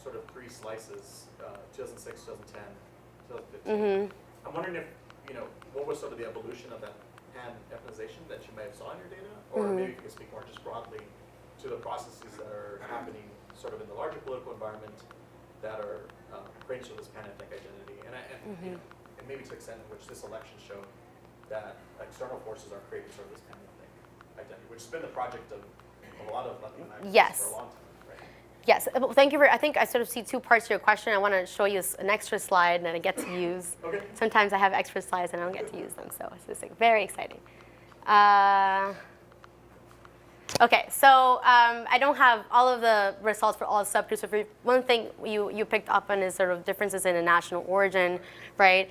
sort of three slices, 2006, 2010, 2015. I'm wondering if, what was sort of the evolution of that pan-ethnization that you may have saw in your data? Or maybe you could speak more just broadly to the processes that are happening sort of in the larger political environment that are creating sort of this pan-ethnic identity. And maybe to the extent in which this election showed that external forces are creating sort of this pan-ethnic identity, which has been the project of a lot of Latino activists for a long time. Yes, well, thank you. I think I sort of see two parts to your question. I want to show you an extra slide that I get to use. Okay. Sometimes I have extra slides and I don't get to use them, so it's very exciting. Okay, so I don't have all of the results for all the subgroups. But one thing you picked up on is sort of differences in a national origin, right?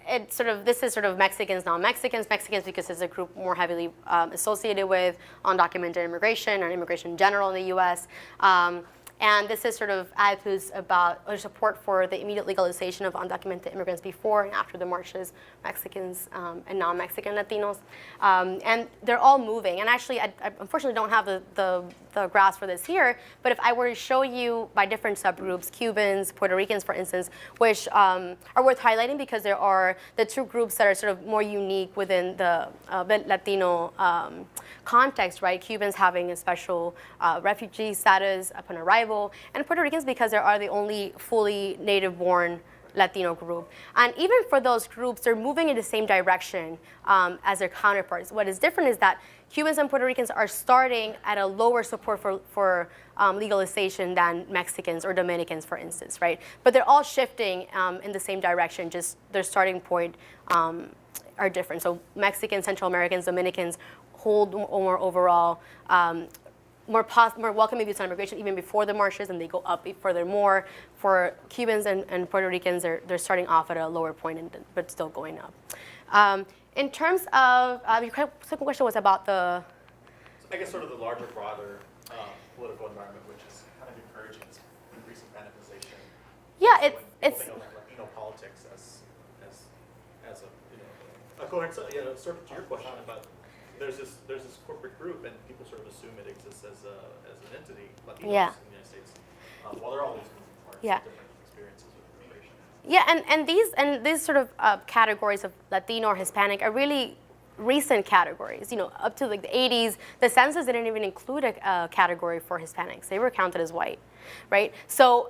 And this is sort of Mexicans, non-Mexicans. Mexicans because it's a group more heavily associated with undocumented immigration or immigration in general in the U.S. And this is sort of attitudes about or support for the immediate legalization of undocumented immigrants before and after the marches, Mexicans and non-Mexican Latinos. And they're all moving. And actually, I unfortunately don't have the graphs for this here, but if I were to show you by different subgroups, Cubans, Puerto Ricans, for instance, which are worth highlighting because there are the two groups that are sort of more unique within the Latino context, right? Cubans having a special refugee status upon arrival, and Puerto Ricans because they are the only fully native-born Latino group. And even for those groups, they're moving in the same direction as their counterparts. What is different is that Cubans and Puerto Ricans are starting at a lower support for legalization than Mexicans or Dominicans, for instance, right? But they're all shifting in the same direction, just their starting point are different. So Mexicans, Central Americans, Dominicans hold more overall more welcoming views on immigration even before the marches, and they go up furthermore. For Cubans and Puerto Ricans, they're starting off at a lower point, but still going up. In terms of, your second question was about the... So I guess sort of the larger, broader political environment, which is kind of encouraging this increasing panelization. Yeah, So when it's... people think of Latino politics as a coherent, sort of to your question about there's this corporate group and people sort of assume it exists as an entity, Latinos in the United States, while there are all these moving parts, different experiences with immigration. Yeah, and these sort of categories of Latino or Hispanic are really recent categories. Up to like the 80s, the census didn't even include a category for Hispanics. They were counted as white, right? So.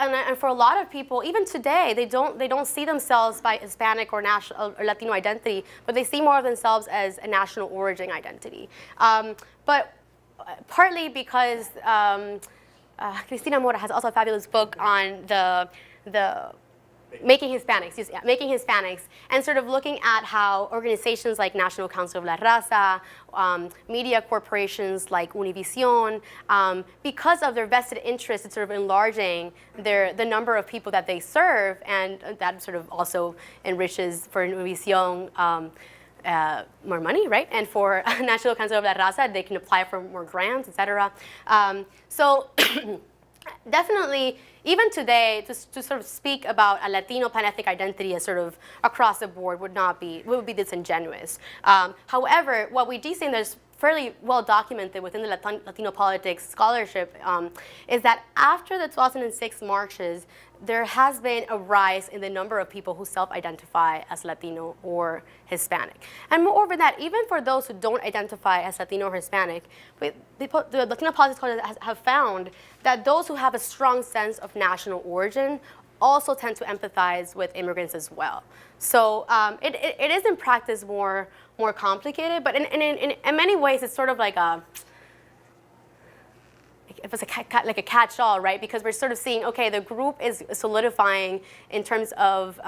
And for a lot of people, even today, they don't see themselves by Hispanic or national or Latino identity, but they see more of themselves as a national origin identity. But partly because Cristina Mora has also a fabulous book on the making Hispanics, and sort of looking at how organizations like National Council of La Raza, media corporations like Univision, because of their vested interest in sort of enlarging the number of people that they serve, and that sort of also enriches for Univision more money, right? And for National Council of La Raza, they can apply for more grants, et cetera. So definitely, even today, to sort of speak about a Latino pan-ethnic identity as sort of across the board would be disingenuous. However, what we do see, and there's fairly well documented within the Latino politics scholarship, is that after the 2006 marches, there has been a rise in the number of people who self-identify as Latino or Hispanic. And moreover than that, even for those who don't identify as Latino or Hispanic, the Latino politics scholars have found that those who have a strong sense of national origin also tend to empathize with immigrants as well. So it is in practice more complicated, but in many ways it's sort of like if it's like a catch-all, right? Because we're sort of seeing, okay, the group is solidifying in terms of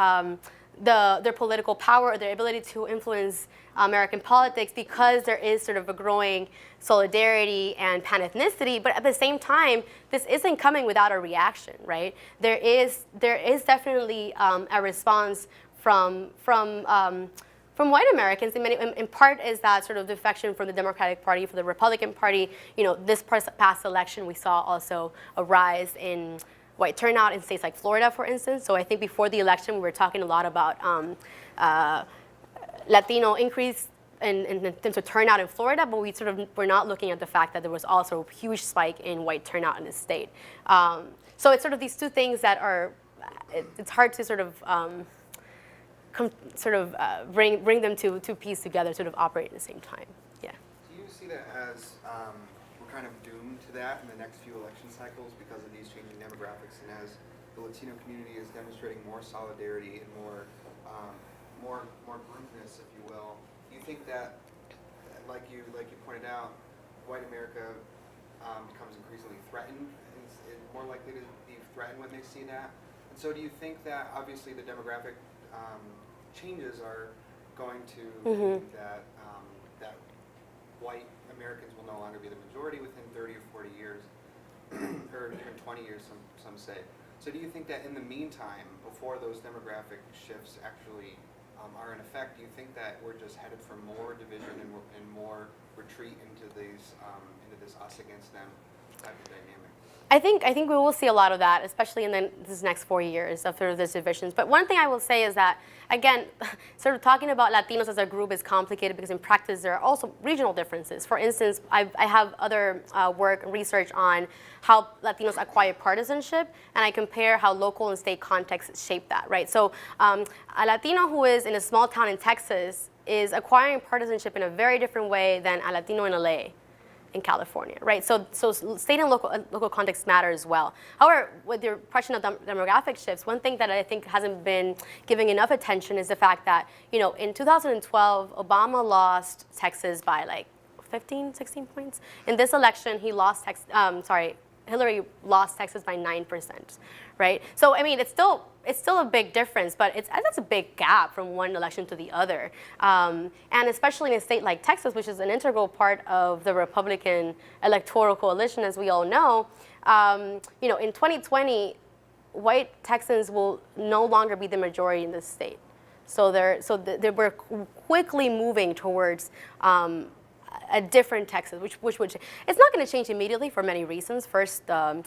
their political power or their ability to influence American politics because there is sort of a growing solidarity and pan-ethnicity, but at the same time, this isn't coming without a reaction, right? There is definitely a response from white Americans. In part is that sort of defection from the Democratic Party for the Republican Party. This past election, we saw also a rise in white turnout in states like Florida, for instance. So I think before the election, we were talking a lot about Latino increase in terms of turnout in Florida, but we're not looking at the fact that there was also a huge spike in white turnout in the state. So it's sort of these two things that it's hard to sort of bring them to piece together, sort of operate at the same time. Yeah. Do you see that as we're kind of doomed to that in the next few election cycles because of these changing demographics, and as the Latino community is demonstrating more solidarity and more groupness, if you will? Do you think that, like you pointed out, white America becomes increasingly threatened, is more likely to be threatened when they see that? And so do you think that obviously the demographic changes are going to mean that that white Americans will no longer be the majority within 30 or 40 years, or even 20 years, some say. So do you think that in the meantime, before those demographic shifts actually are in effect, do you think that we're just headed for more division and more retreat into this us against them type of dynamic? I think we will see a lot of that, especially in this next 4 years of sort of these divisions. But one thing I will say is that, again, sort of talking about Latinos as a group is complicated because in practice there are also regional differences. For instance, I have other work and research on how Latinos acquire partisanship, and I compare how local and state contexts shape that, right? So a Latino who is in a small town in Texas is acquiring partisanship in a very different way than a Latino in LA, in California, right? So state and local context matter as well. However, with your question of demographic shifts, one thing that I think hasn't been giving enough attention is the fact that, in 2012, Obama lost Texas by like 15, 16 points. In this election, he lost Hillary lost Texas by 9%, right? So I mean, it's still a big difference, but that's a big gap from one election to the other. And especially in a state like Texas, which is an integral part of the Republican electoral coalition, as we all know, in 2020, white Texans will no longer be the majority in this state. So we're quickly moving towards a different Texas, which would it's not going to change immediately for many reasons. First, the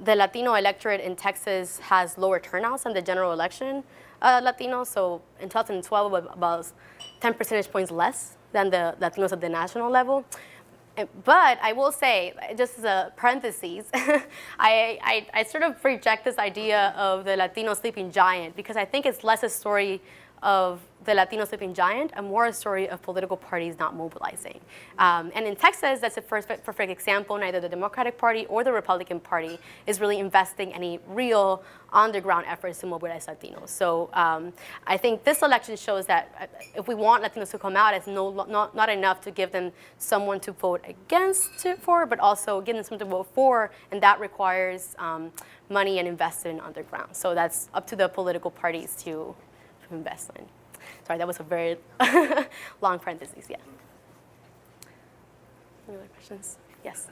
Latino electorate in Texas has lower turnouts than the general election Latino. So in 2012, about 10 percentage points less than the Latinos at the national level. But I will say, just as a parenthesis, I sort of reject this idea of the Latino sleeping giant because I think it's less a story of the Latino sleeping giant and more a story of political parties not mobilizing. And in Texas, that's a perfect example. Neither the Democratic Party or the Republican Party is really investing any real on-the-ground efforts to mobilize Latinos. So I think this election shows that if we want Latinos to come out, it's not enough to give them someone to vote against for, but also give them someone to vote for, and that requires money and investment on the ground. So that's up to the political parties to invest in. Sorry, that was a very long parenthesis, yeah. Any other questions? Yes.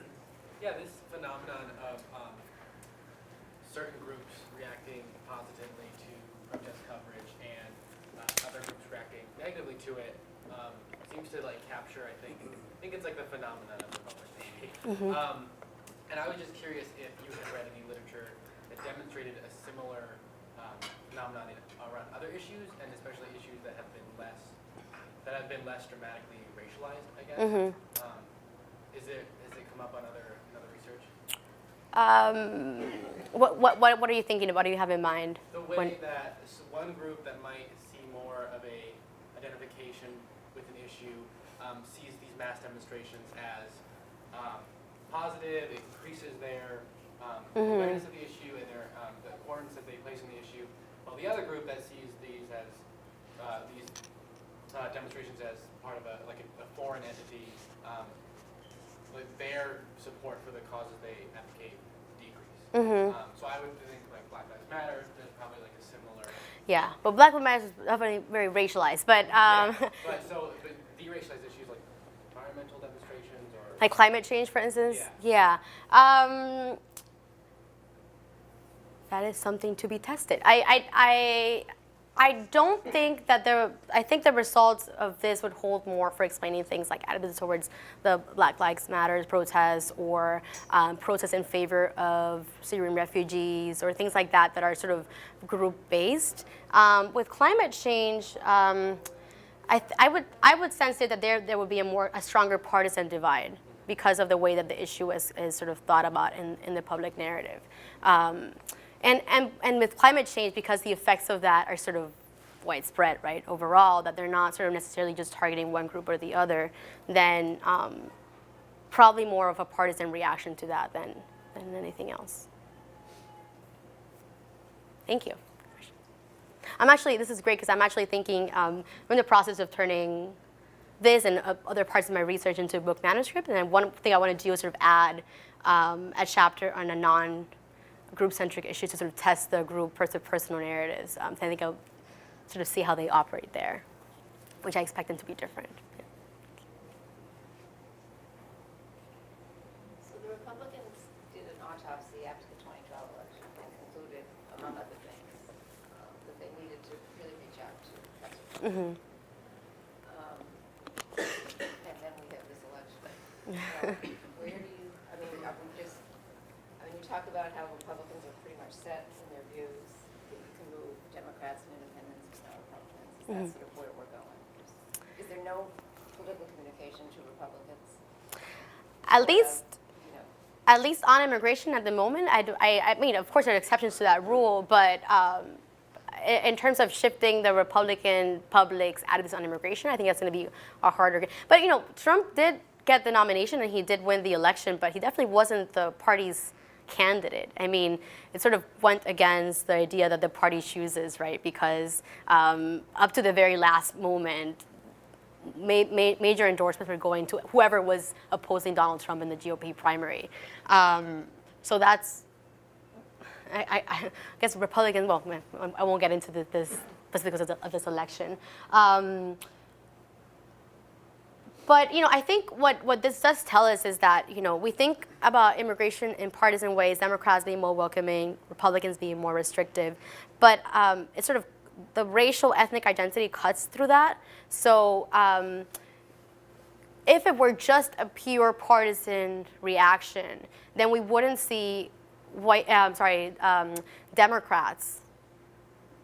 Yeah, this phenomenon of certain groups reacting positively to protest coverage and other groups reacting negatively to it seems to capture, I think it's like the phenomenon of the moment. And I was just curious if you had read any literature that demonstrated a similar phenomenon around other issues, and especially issues that have been less dramatically racialized, I guess. Has it come up on other research? What are you thinking about? What do you have in mind? The way that one group that might see more of a identification with an issue sees these mass demonstrations as positive, it increases their awareness of the issue and their the importance that they place on the issue. While the other group that sees these as demonstrations as part of a foreign entity, their support for the causes they advocate decrease. So I would think Black Lives Matter, there's probably a similar. Yeah, but Black Lives Matter is definitely very racialized, but. But de-racialized issues like environmental demonstrations or. Like climate change, for instance. Yeah. That is something to be tested. I don't think that I think the results of this would hold more for explaining things like attitudes towards the Black Lives Matter protests or protests in favor of Syrian refugees or things like that are sort of group-based. With climate change, I would sense it that there would be a stronger partisan divide because of the way that the issue is sort of thought about in the public narrative. And with climate change, because the effects of that are sort of widespread, right, overall, that they're not sort of necessarily just targeting one group or the other, then probably more of a partisan reaction to that than anything else. Thank you. This is great because I'm actually thinking, I'm in the process of turning this and other parts of my research into a book manuscript, and one thing I want to do is sort of add a chapter on a non-group-centric issue to sort of test the group personal narratives. So I think I'll sort of see how they operate there, which I expect them to be different. Yeah. So the Republicans did an autopsy after the 2012 election and concluded, among other things, that they needed to really reach out to Texas. And then we have this election. Where do you, you talk about how Republicans are pretty much set in their views, that you can move Democrats and independents, but not Republicans. Is that sort of where we're going? Is there no political communication to Republicans? At least on immigration at the moment, I mean, of course, there are exceptions to that rule, but in terms of shifting the Republican public's attitudes on immigration, I think that's going to be a harder. But Trump did get the nomination and he did win the election, but he definitely wasn't the party's candidate. I mean, it sort of went against the idea that the party chooses, right? Because up to the very last moment, major endorsements were going to whoever was opposing Donald Trump in the GOP primary. So that's, I guess Republicans, well, I won't get into this specifics of this election. But, I think what this does tell us is that, we think about immigration in partisan ways, Democrats being more welcoming, Republicans being more restrictive. But it's sort of the racial ethnic identity cuts through that. So if it were just a pure partisan reaction, then we wouldn't see Democrats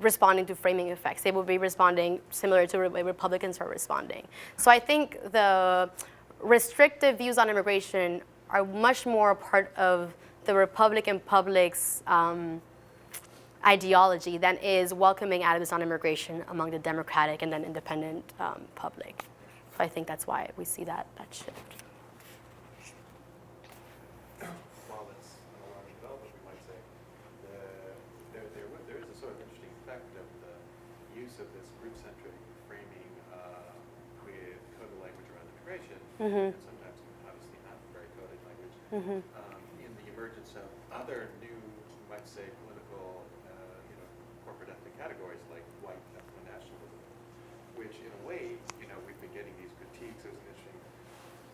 responding to framing effects. They would be responding similar to the way Republicans are responding. So I think the restrictive views on immigration are much more a part of the Republican public's ideology than is welcoming attitudes on immigration among the Democratic and then independent public. So I think that's why we see that shift. While it's an alarming development, we might say, there is a sort of interesting effect of the use of this group-centric framing with coded language around immigration, and sometimes obviously not very coded language, in the emergence of other new, we might say, political, corporate ethnic categories like white ethno-nationalism, which in a way, we've been getting these critiques. There's an interesting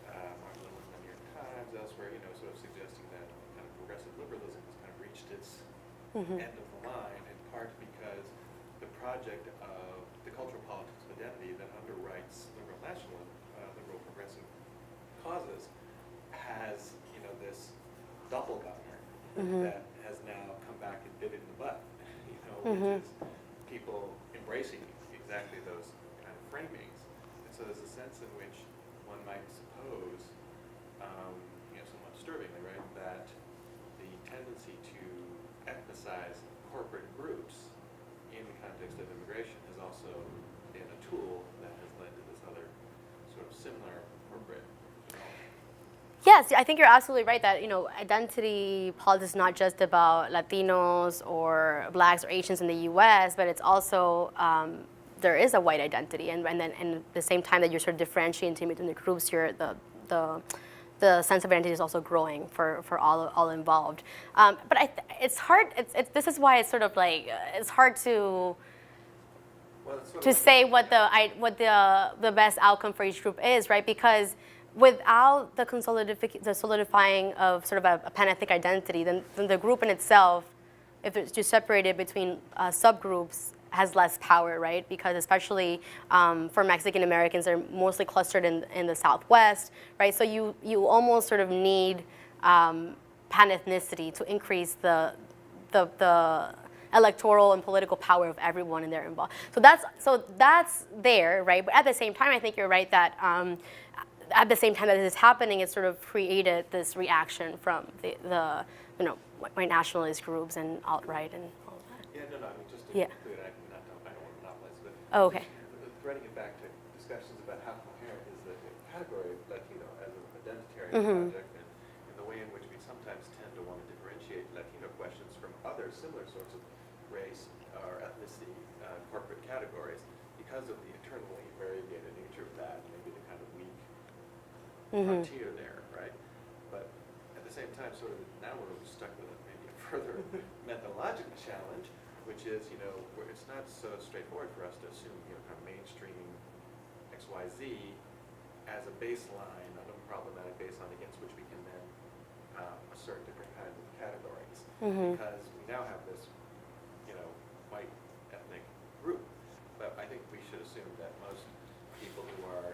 article in the New York Times, elsewhere, sort of suggesting that kind of progressive liberalism has kind of reached its end of the line, in part because the project of the cultural politics of identity that underwrites liberal nationalism, liberal progressive causes, has, this double governor that has now come back and bit it in the butt, which is people embracing exactly those kind of framings. And so there's a sense in which one might suppose, somewhat disturbingly, right, that the tendency to ethnicize corporate groups in the context of immigration has also been a tool that has led to this other sort of similar corporate development. Yes, I think you're absolutely right that, identity politics is not just about Latinos or Blacks or Asians in the U.S., but it's also, there is a white identity. And then at the same time that you're sort of differentiating between the groups, the sense of identity is also growing for all involved. But it's hard, this is why it's sort of like, it's hard to say what the best outcome for each group is, right? Because without the solidifying of sort of a pan-ethnic identity, then the group in itself, if it's just separated between subgroups, has less power, right? Because especially for Mexican Americans, they're mostly clustered in the Southwest, right? So you almost sort of need pan-ethnicity to increase the electoral and political power of everyone in there involved. So that's there, right? But at the same time, I think you're right that at the same time that this is happening, it sort of created this reaction from the white nationalist groups and alt-right and all that. Yeah, no, I mean, just to Yeah. conclude, I don't want to monopolize, but Oh, okay. threading it back to discussions about how coherent is the category of Latino as an identitarian project, and the way in which we sometimes tend to want to differentiate Latino questions from other similar sorts of race or ethnicity corporate categories because of the eternally variegated nature of that, maybe the kind of weak frontier there, right? But at the same time, sort of now we're stuck with maybe a further methodological challenge, which is, where it's not so straightforward for us to assume, kind of mainstream XYZ as a baseline, an unproblematic baseline against which we can then assert different kinds of categories. Because we now have this, white ethnic group. But I think we should assume that most people who are,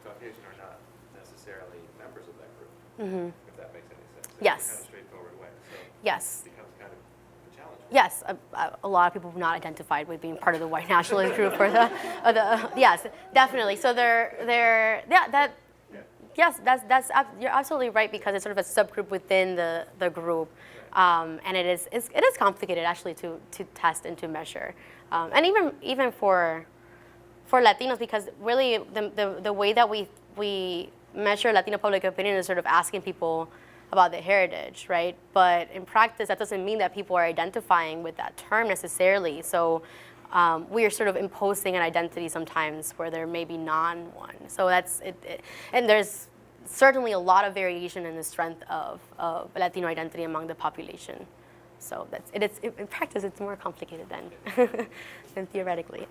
Caucasian are not necessarily members of that group, if that makes any sense. Yes. In a kind of straightforward way. So yes. it becomes kind of a challenge. Yes, a lot of people have not identified with being part of the white nationalist group or the yes, definitely. So you're absolutely right because it's sort of a subgroup within the group, and it is complicated actually to test and to measure, and even for Latinos because really the way that we measure Latino public opinion is sort of asking people about their heritage, right? But in practice, that doesn't mean that people are identifying with that term necessarily. So we are sort of imposing an identity sometimes where there may be non-one. So that's it. And there's certainly a lot of variation in the strength of Latino identity among the population. So in practice, it's more complicated than theoretically.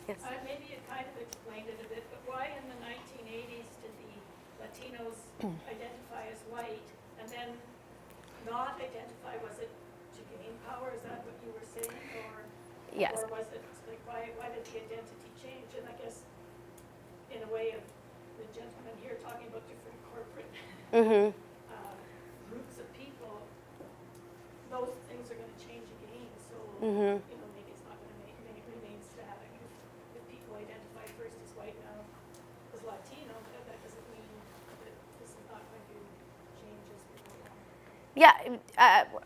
Yes. Maybe you kind of explained it a bit, but why in the 1980s did the Latinos identify as white and then not identify? Was it to gain power? Is that what you were saying? Yes. Or was it like, why did the identity change? And I guess in a way of the gentleman here talking about different corporate groups of people, those things are going to change again. So, you know, maybe it's not going to remain static. If people identify first as white, now as Latino, that doesn't mean that this is not going to change as we go along. Yeah,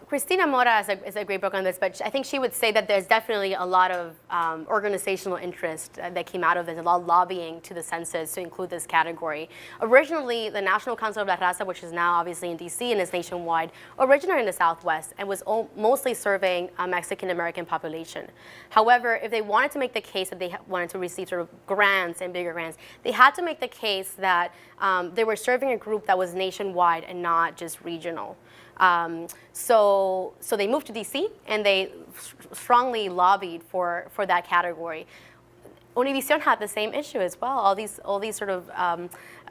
Cristina Mora is a great book on this, but I think she would say that there's definitely a lot of organizational interest that came out of this, a lot of lobbying to the census to include this category. Originally, the National Council of La Raza, which is now obviously in DC and is nationwide, originated in the Southwest and was mostly serving a Mexican-American population. However, if they wanted to make the case that they wanted to receive sort of grants and bigger grants, they had to make the case that they were serving a group that was nationwide and not just regional. So they moved to DC and they strongly lobbied for that category. Univision had the same issue as well. All these sort of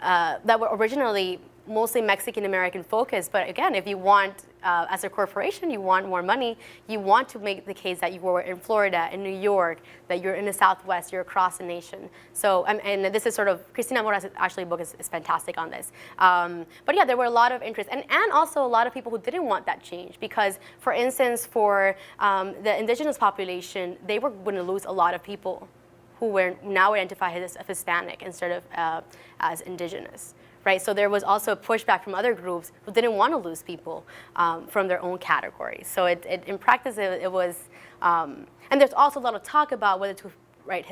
that were originally mostly Mexican American focused. But again, if you want, as a corporation, you want more money, you want to make the case that you were in Florida, in New York, that you're in the Southwest, you're across the nation. So, and this is sort of, Cristina Mora's actually book is fantastic on this. But yeah, there were a lot of interest, and also a lot of people who didn't want that change because, for instance, for the indigenous population, they were going to lose a lot of people who were now identified as Hispanic instead of as indigenous. Right, so there was also pushback from other groups who didn't want to lose people from their own categories. So in practice, it was, and there's also a lot of talk about whether to, right,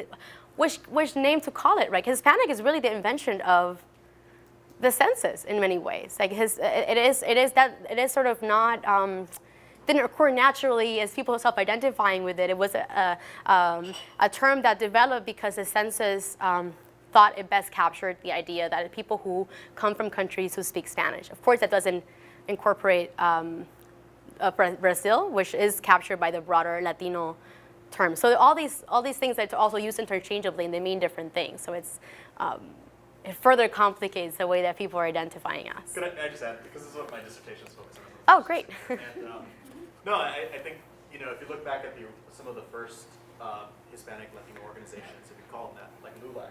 which name to call it, right? Hispanic is really the invention of the census in many ways. Like it is sort of not, didn't occur naturally as people self-identifying with it. It was a term that developed because the census thought it best captured the idea that people who come from countries who speak Spanish. Of course, that doesn't incorporate Brazil, which is captured by the broader Latino term. So all these things that are also used interchangeably, and they mean different things. So it's it further complicates the way that people are identifying us. Could I just add, because this is what my dissertation is focusing on. Oh, great. And, no, I think, you know, if you look back at some of the first Hispanic Latino organizations, if you call them that, like LULAC,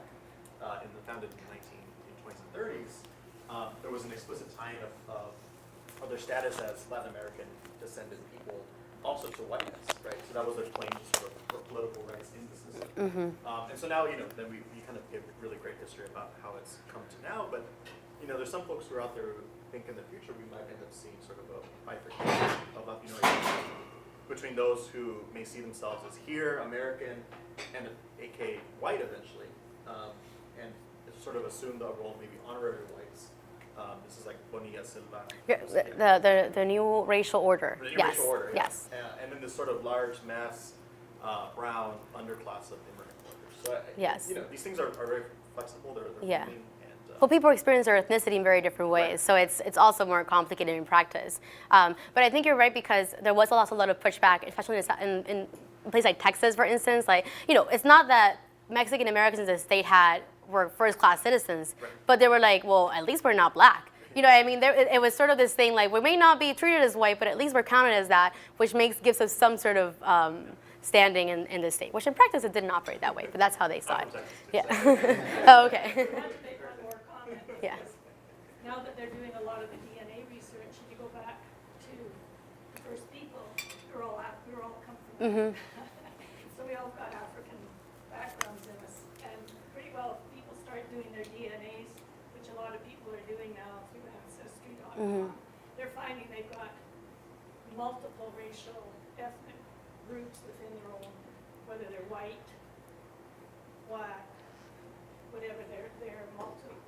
founded in the 20s and 30s, there was an explicit tying of their status as Latin American descendant people also to whiteness, right? So that was their claim to sort of for political rights in the system. And so now, you know, then we kind of give really great history about how it's come to now, but, you know, there's some folks who are out there who think in the future we might end up seeing sort of a bifurcation of Latino identity between those who may see themselves as here, American, and aka white eventually, and sort of assume the role maybe honorary whites. This is like Bonilla Silva. The new racial order. The new Yes. racial order, Yes. And then this sort of large mass brown underclass of immigrant workers. So Yes. you know, these things are very flexible. They're Yeah. moving, and, Well, people experience their ethnicity in very different ways, Right. so it's also more complicated in practice. But I think you're right because there was also a lot of pushback, especially in a place like Texas, for instance. Like, you know, it's not that Mexican Americans in the state were first-class citizens, Right. but they were like, well, at least we're not black. You know what I mean? It was sort of this thing like, we may not be treated as white, but at least we're counted as that, which gives us some sort of standing in the state, which in practice it didn't operate that way, but that's how they saw it. Yeah. Oh, okay. I want to make one more comment. Yeah. because Now that they're doing a lot of the DNA research, if you go back to the first people, we all come from. So we all got African backgrounds in us, and pretty well people start doing their DNAs, which a lot of people are doing now through Ancestry.com. They're finding they've got multiple racial, ethnic groups within their own, whether they're white, black, whatever, they're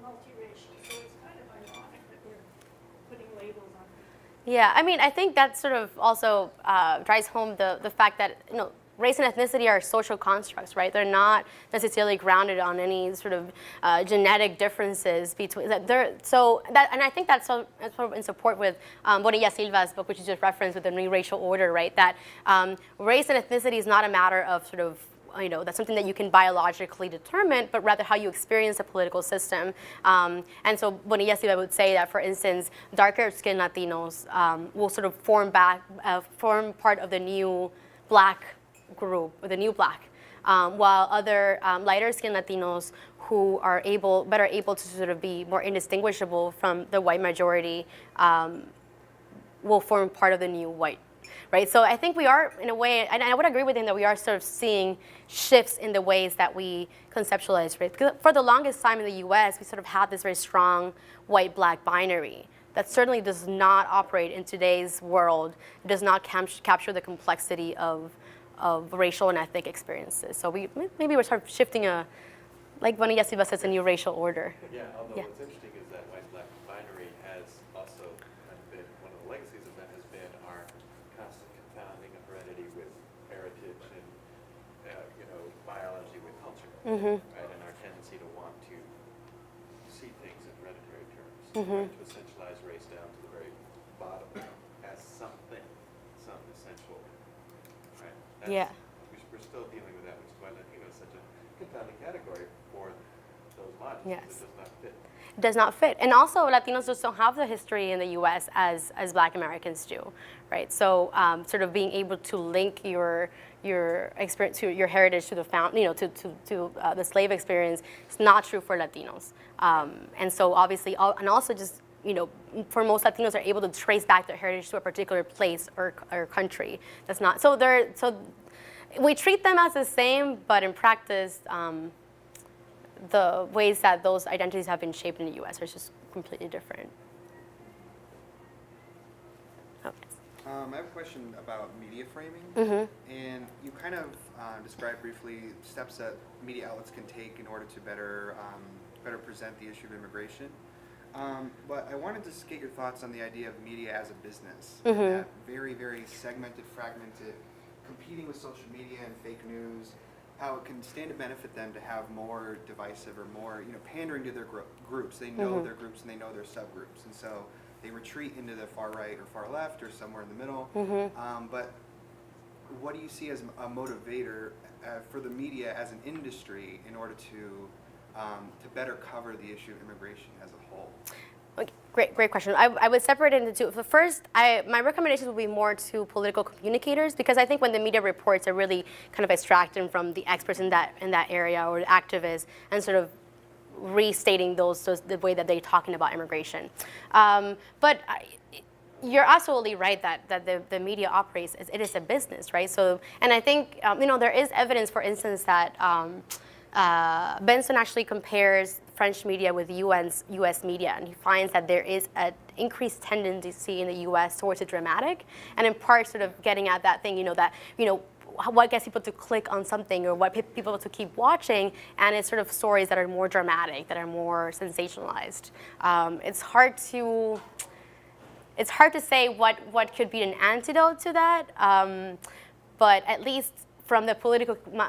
multiracial. So it's kind of ironic that we're putting labels on people. Yeah, I mean, I think that sort of also drives home the fact that, you know, race and ethnicity are social constructs, right? They're not necessarily grounded on any sort of genetic differences between. And I think that's sort of in support with Bonilla Silva's book, which you just referenced with the New Racial Order, right? That race and ethnicity is not a matter of sort of, that's something that you can biologically determine, but rather how you experience the political system. And so Bonilla Silva would say that, for instance, darker-skinned Latinos will sort of form part of the new black group, or the new black, while other lighter-skinned Latinos who are better able to sort of be more indistinguishable from the white majority will form part of the new white. Right, so I think we are, in a way, and I would agree with him that we are sort of seeing shifts in the ways that we conceptualize race. Because for the longest time in the U.S., we sort of had this very strong white-black binary that certainly does not operate in today's world. It does not capture the complexity of racial and ethnic experiences. So maybe we're sort of shifting like Bonilla Silva says, a new racial order. Yeah, although what's interesting is that white-black binary has also been, one of the legacies of that has been our constant confounding of heredity with heritage and, biology with culture, right? And our tendency to want to see things in hereditary terms, right? To essentialize race down to the very bottom as something, some essential, right? We're still dealing with that, which is why Latino is such a confounding category for those lines. Yes. It does not fit. Does not fit. And also, Latinos just don't have the history in the U.S. as Black Americans do, right? So sort of being able to link your experience, to your heritage, to the the slave experience, is not true for Latinos. And so obviously, and also just, for most Latinos are able to trace back their heritage to a particular place or country. That's not, so we treat them as the same, but in practice, the ways that those identities have been shaped in the U.S. are just completely different. Okay. I have a question about media framing, and you kind of described briefly steps that media outlets can take in order to better present the issue of immigration. But I wanted to get your thoughts on the idea of media as a business, that very, very segmented, fragmented, competing with social media and fake news, how it can stand to benefit them to have more divisive or more, pandering to their groups. They know their groups and they know their subgroups, and so they retreat into the far right or far left or somewhere in the middle. But what do you see as a motivator for the media as an industry in order to better cover the issue of immigration as a whole? Okay, great question. I would separate it into two. The first, my recommendations would be more to political communicators, because I think when the media reports are really kind of extracting from the experts in that area or the activists and sort of restating the way that they're talking about immigration. But you're absolutely right that the media operates, it is a business, right? So, and I think, there is evidence, for instance, that Benson actually compares French media with U.S. media, and he finds that there is an increased tendency in the U.S. towards the dramatic, and in part sort of getting at that thing, what gets people to click on something or what people to keep watching, and it's sort of stories that are more dramatic, that are more sensationalized. It's hard to say what could be an antidote to that, but at least from the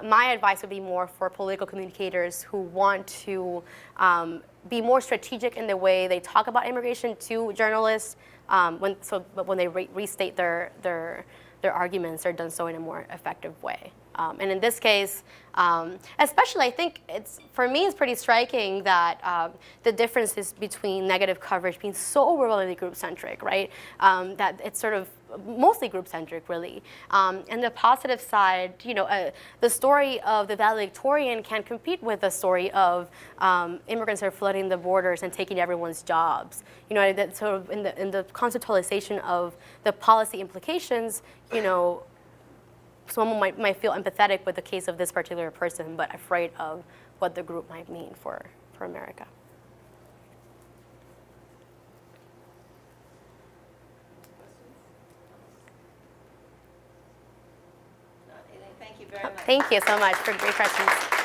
my advice would be more for political communicators who want to be more strategic in the way they talk about immigration to journalists. When they restate their arguments, they're done so in a more effective way. And in this case, especially, I think for me, it's pretty striking that the differences between negative coverage being so overwhelmingly group-centric, right? That it's sort of mostly group-centric, really. And the positive side, the story of the valedictorian can compete with the story of immigrants are flooding the borders and taking everyone's jobs. That sort of in the conceptualization of the policy implications, someone might feel empathetic with the case of this particular person, but afraid of what the group might mean for America. Thank you very much. Thank you so much for great questions.